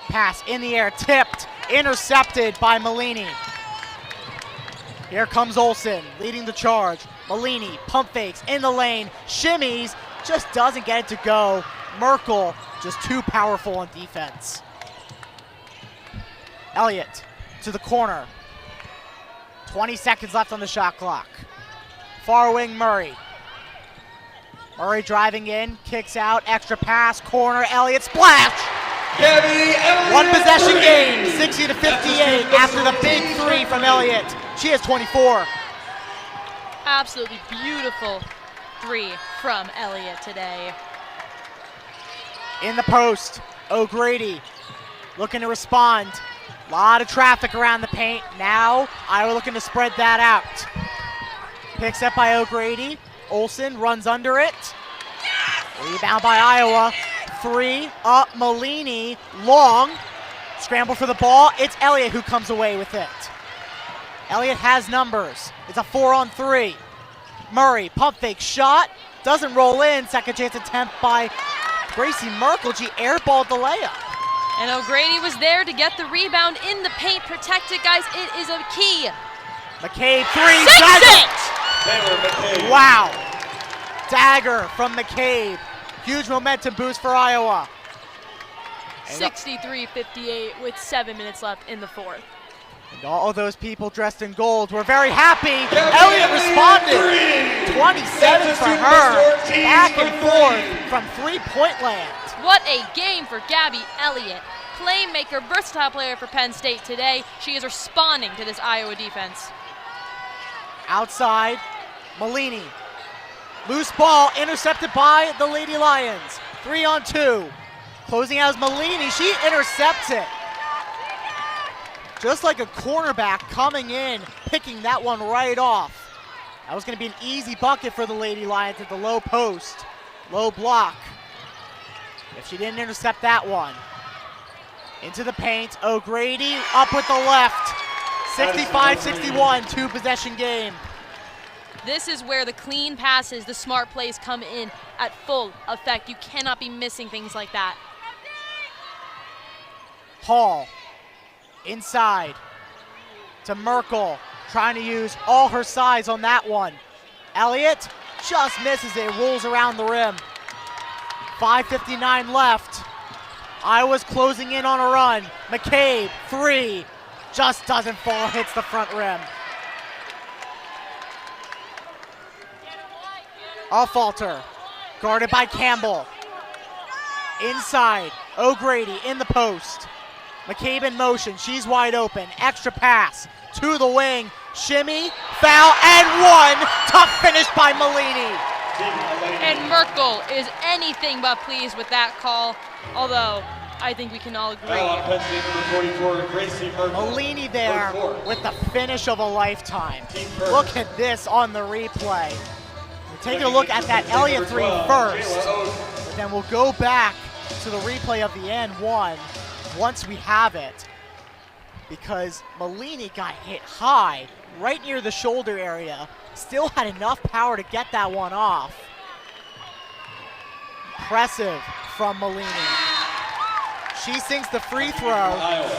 Pass in the air, tipped, intercepted by Malini. Here comes Olsen, leading the charge. Malini, pump fakes, in the lane, shimmies, just doesn't get it to go. Merkel, just too powerful on defense. Elliott to the corner. 20 seconds left on the shot clock. Far wing Murray. Murray driving in, kicks out, extra pass, corner, Elliott, splash! Gabby Elliott. 1 possession game, 60-58 after the big 3 from Elliott. She has 24. Absolutely beautiful 3 from Elliott today. In the post, O'Grady looking to respond. A lot of traffic around the paint. Now, Iowa looking to spread that out. Picks up by O'Grady. Olsen runs under it. Rebound by Iowa. 3 up, Malini, long. Scramble for the ball. It's Elliott who comes away with it. Elliott has numbers. It's a 4-on-3. Murray, pump fake shot. Doesn't roll in. Second chance attempt by Gracie Merkel. She airballed the layup. And O'Grady was there to get the rebound in the paint. Protect it, guys. It is a key. McCabe, 3. Sinks it! Taylor McCabe. Wow. Dagger from McCabe. Huge momentum boost for Iowa. 63-58 with 7 minutes left in the fourth. And all those people dressed in gold were very happy. Elliott responded. 27 for her. Back and forth from three-point land. What a game for Gabby Elliott. Playmaker, versatile player for Penn State today. She is responding to this Iowa defense. Outside, Malini. Loose ball intercepted by the Lady Lions. 3-on-2. Closing out is Malini. She intercepts it. Just like a cornerback coming in, picking that one right off. That was going to be an easy bucket for the Lady Lions at the low post. Low block. If she didn't intercept that one. Into the paint, O'Grady up with the left. 65-61, 2-possession game. This is where the clean passes, the smart plays come in at full effect. You cannot be missing things like that. Hall, inside to Merkel, trying to use all her size on that one. Elliott just misses it, rolls around the rim. 5:59 left. Iowa's closing in on a run. McCabe, 3, just doesn't fall, hits the front rim. A falter, guarded by Campbell. Inside, O'Grady in the post. McCabe in motion, she's wide open. Extra pass to the wing, shimmy, foul, and 1. Tough finish by Malini. And Merkel is anything but pleased with that call, although I think we can all agree. Penn State number 44, Gracie Merkel. Malini there with the finish of a lifetime. Look at this on the replay. We're taking a look at that Elliott 3 first, but then we'll go back to the replay of the end one once we have it, because Malini got hit high right near the shoulder area, still had enough power to get that one off. Impressive from Malini. She sinks the free throw.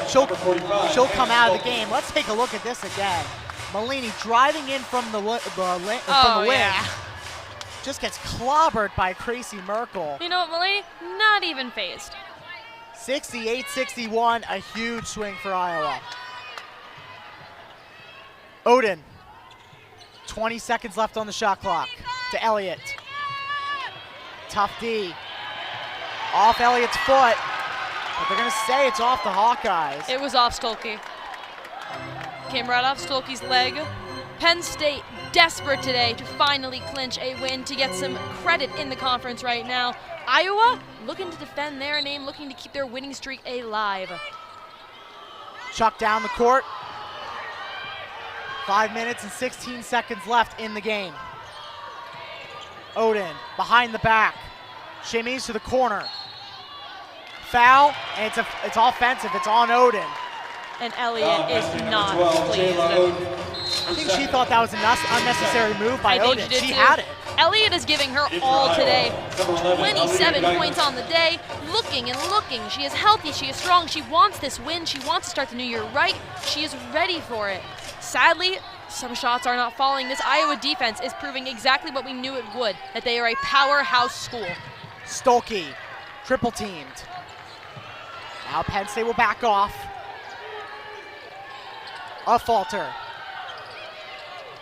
She'll come out of the game. Let's take a look at this again. Malini driving in from the wing. Yeah. Just gets clobbered by Gracie Merkel. You know what, Malini? Not even phased. 68-61, a huge swing for Iowa. Odin. 20 seconds left on the shot clock to Elliott. Tough D. Off Elliott's foot, but they're going to say it's off the Hawkeyes. It was off Stolke. Came right off Stolke's leg. Penn State desperate today to finally clinch a win to get some credit in the conference right now. Iowa looking to defend their name, looking to keep their winning streak alive. Chuck down the court. 5 minutes and 16 seconds left in the game. Odin behind the back. Shimmies to the corner. Foul, and it's offensive. It's on Odin. And Elliott is not pleased. I think she thought that was an unnecessary move by Odin. She had it. Elliott is giving her all today. 27 points on the day. Looking and looking. She is healthy. She is strong. She wants this win. She wants to start the new year right. She is ready for it. Sadly, some shots are not falling. This Iowa defense is proving exactly what we knew it would, that they are a powerhouse school. Stolke, triple teamed. Now Penn State will back off. A falter.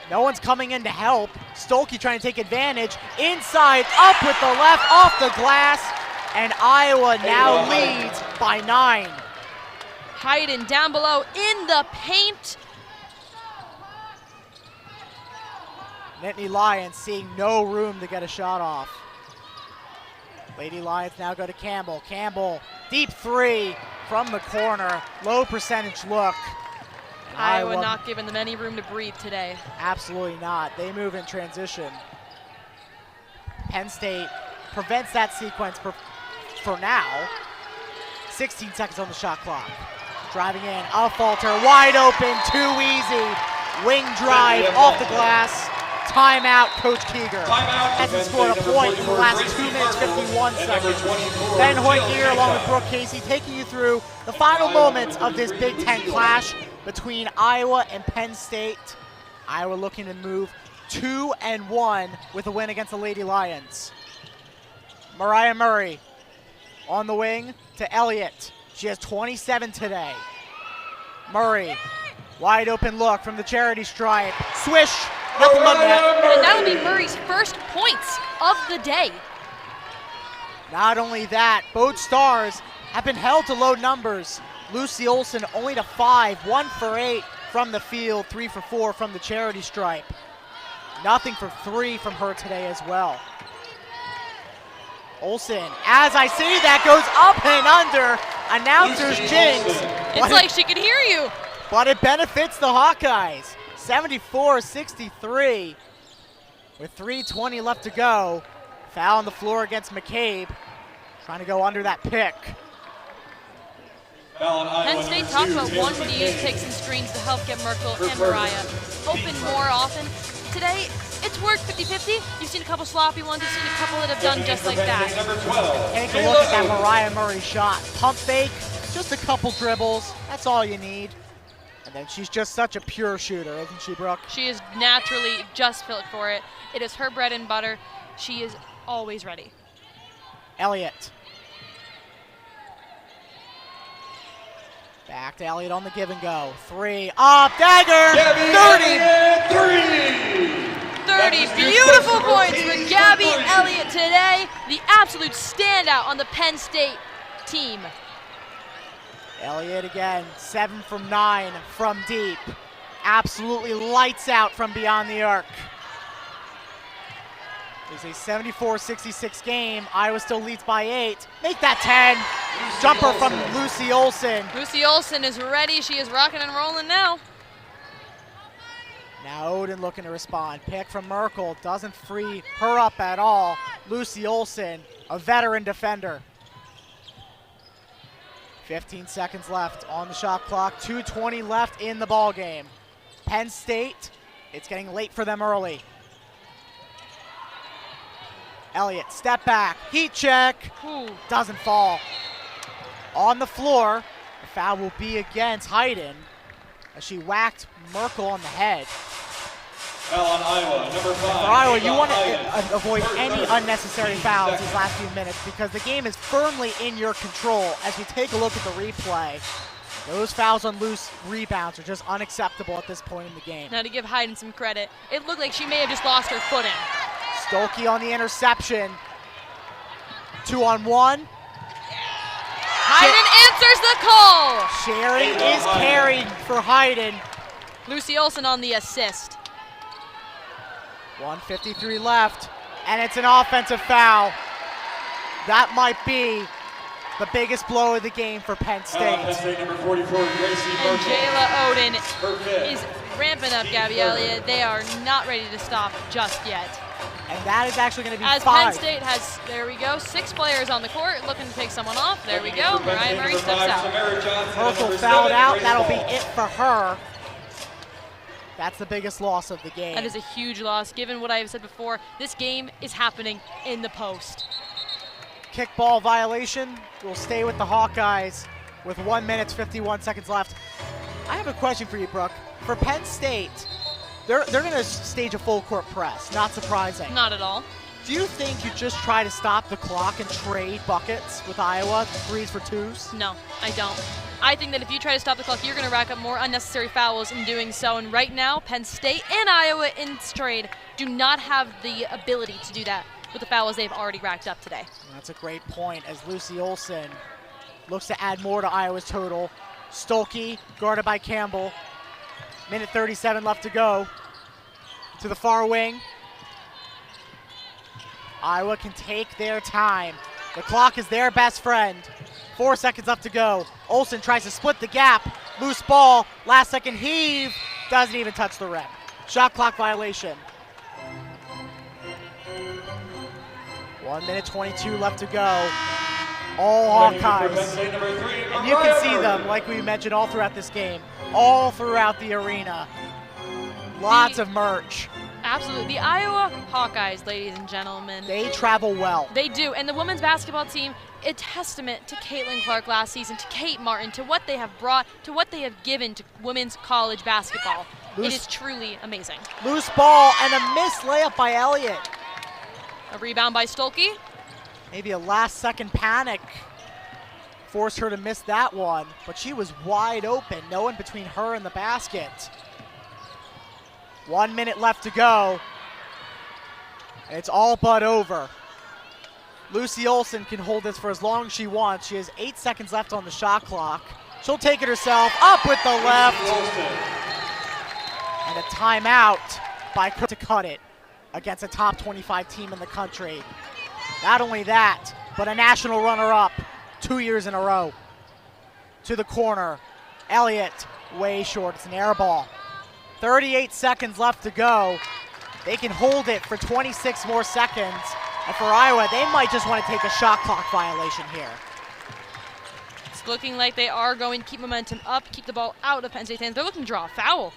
No one's coming in to help. Stolke trying to take advantage. Inside, up with the left, off the glass. And Iowa now leads by 9. Hayden down below in the paint. Nittany Lions seeing no room to get a shot off. Lady Lions now go to Campbell. Campbell, deep three from the corner. Low percentage look. And Iowa not giving them any room to breathe today. Absolutely not. They move in transition. Penn State prevents that sequence for now. 16 seconds on the shot clock. Driving in, a falter, wide open, too easy. Wing drive off the glass. Timeout, Coach Keeger. Hasn't scored a point in the last 2 minutes, 51 seconds. Ben Hoyt here along with Brooke Casey taking you through the final moments of this Big Ten clash between Iowa and Penn State. Iowa looking to move 2-1 with a win against the Lady Lions. Mariah Murray on the wing to Elliott. She has 27 today. Murray, wide open look from the charity stripe. Swish. Nothing but net. And that will be Murray's first points of the day. Not only that, both stars have been held to low numbers. Lucy Olson only to 5, 1 for 8 from the field, 3 for 4 from the charity stripe. Nothing for 3 from her today as well. Olson, as I see that, goes up and under. Announcer's jinx. It's like she can hear you. But it benefits the Hawkeyes. 74-63 with 3:20 left to go. Foul on the floor against McCabe. Trying to go under that pick. Penn State talked about wanting to use picks and screens to help get Merkel and Mariah open more often. Today, it's worked 50-50. You've seen a couple sloppy ones. You've seen a couple that have done just like that. Take a look at that Mariah Murray shot. Pump fake, just a couple dribbles. That's all you need. And then she's just such a pure shooter, isn't she, Brooke? She is naturally just built for it. It is her bread and butter. She is always ready. Elliott. Back to Elliott on the give and go. 3, up, dagger, 30. 30 beautiful points for Gabby Elliott today. The absolute standout on the Penn State team. Elliott again, 7 from 9 from deep. Absolutely lights out from beyond the arc. It's a 74-66 game. Iowa still leads by 8. Make that 10. Jumper from Lucy Olson. Lucy Olson is ready. She is rocking and rolling now. Now Odin looking to respond. Pick from Merkel. Doesn't free her up at all. Lucy Olson, a veteran defender. 15 seconds left on the shot clock. 2:20 left in the ball game. Penn State, it's getting late for them early. Elliott, step back, heat check. Ooh. Doesn't fall. On the floor, the foul will be against Hayden as she whacked Merkel on the head. Foul on Iowa, number 5. For Iowa, you want to avoid any unnecessary fouls these last few minutes because the game is firmly in your control as we take a look at the replay. Those fouls on loose rebounds are just unacceptable at this point in the game. Now to give Hayden some credit, it looked like she may have just lost her footing. Stolke on the interception. 2-on-1. Hayden answers the call. Sherry is carried for Hayden. Lucy Olson on the assist. 1:53 left, and it's an offensive foul. That might be the biggest blow of the game for Penn State. Penn State number 44, Gracie And Jayla Oden Her fifth. is ramping up Gabby Elliott. They are not ready to stop just yet. And that is actually going to be As 5. Penn State has, there we go, 6 players on the court looking to take someone off. There we go. Mariah Murray steps out. Merkel fouled out. That'll be it for her. That's the biggest loss of the game. That is a huge loss. Given what I have said before, this game is happening in the post. Kickball violation will stay with the Hawkeyes with 1 minute, 51 seconds left. I have a question for you, Brooke. For Penn State, they're going to stage a full court press. Not surprising. Not at all. Do you think you just try to stop the clock and trade buckets with Iowa, 3s for 2s? No, I don't. I think that if you try to stop the clock, you're going to rack up more unnecessary fouls in doing so. And right now, Penn State and Iowa in this trade do not have the ability to do that with the fouls they've already racked up today. That's a great point as Lucy Olson looks to add more to Iowa's total. Stolke guarded by Campbell. Minute 37 left to go. To the far wing. Iowa can take their time. The clock is their best friend. 4 seconds left to go. Olson tries to split the gap. Loose ball. Last second heave. Doesn't even touch the rim. Shot clock violation. 1 minute 22 left to go. All Hawkeyes. And you can see them, like we mentioned, all throughout this game. All throughout the arena. Lots of merch. Absolutely. The Iowa Hawkeyes, ladies and gentlemen. They travel well. They do. And the women's basketball team, a testament to Caitlin Clark last season, to Kate Martin, to what they have brought, to what they have given to women's college basketball. It is truly amazing. Loose ball and a missed layup by Elliott. A rebound by Stolke. Maybe a last-second panic forced her to miss that one, but she was wide open. No one between her and the basket. 1 minute left to go. It's all but over. Lucy Olson can hold this for as long as she wants. She has 8 seconds left on the shot clock. She'll take it herself, up with the left. And a timeout by Chris to cut it against a top 25 team in the country. Not only that, but a national runner-up 2 years in a row. To the corner, Elliott, way short, it's an air ball. 38 seconds left to go. They can hold it for 26 more seconds. And for Iowa, they might just want to take a shot clock violation here. It's looking like they are going to keep momentum up, keep the ball out of Penn State's hands. They're looking to draw a foul.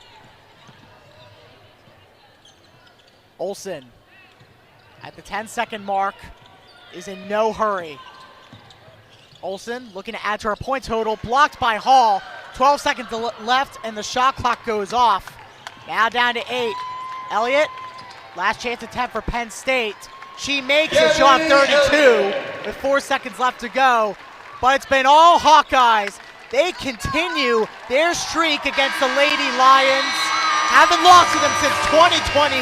Olson, at the 10-second mark, is in no hurry. Olson looking to add to her point total, blocked by Hall. 12 seconds left, and the shot clock goes off. Now down to 8. Elliott, last chance attempt for Penn State. She makes it, she'll have 32 with 4 seconds left to go. But it's been all Hawkeyes. They continue their streak against the Lady Lions. Haven't lost to them since 2020.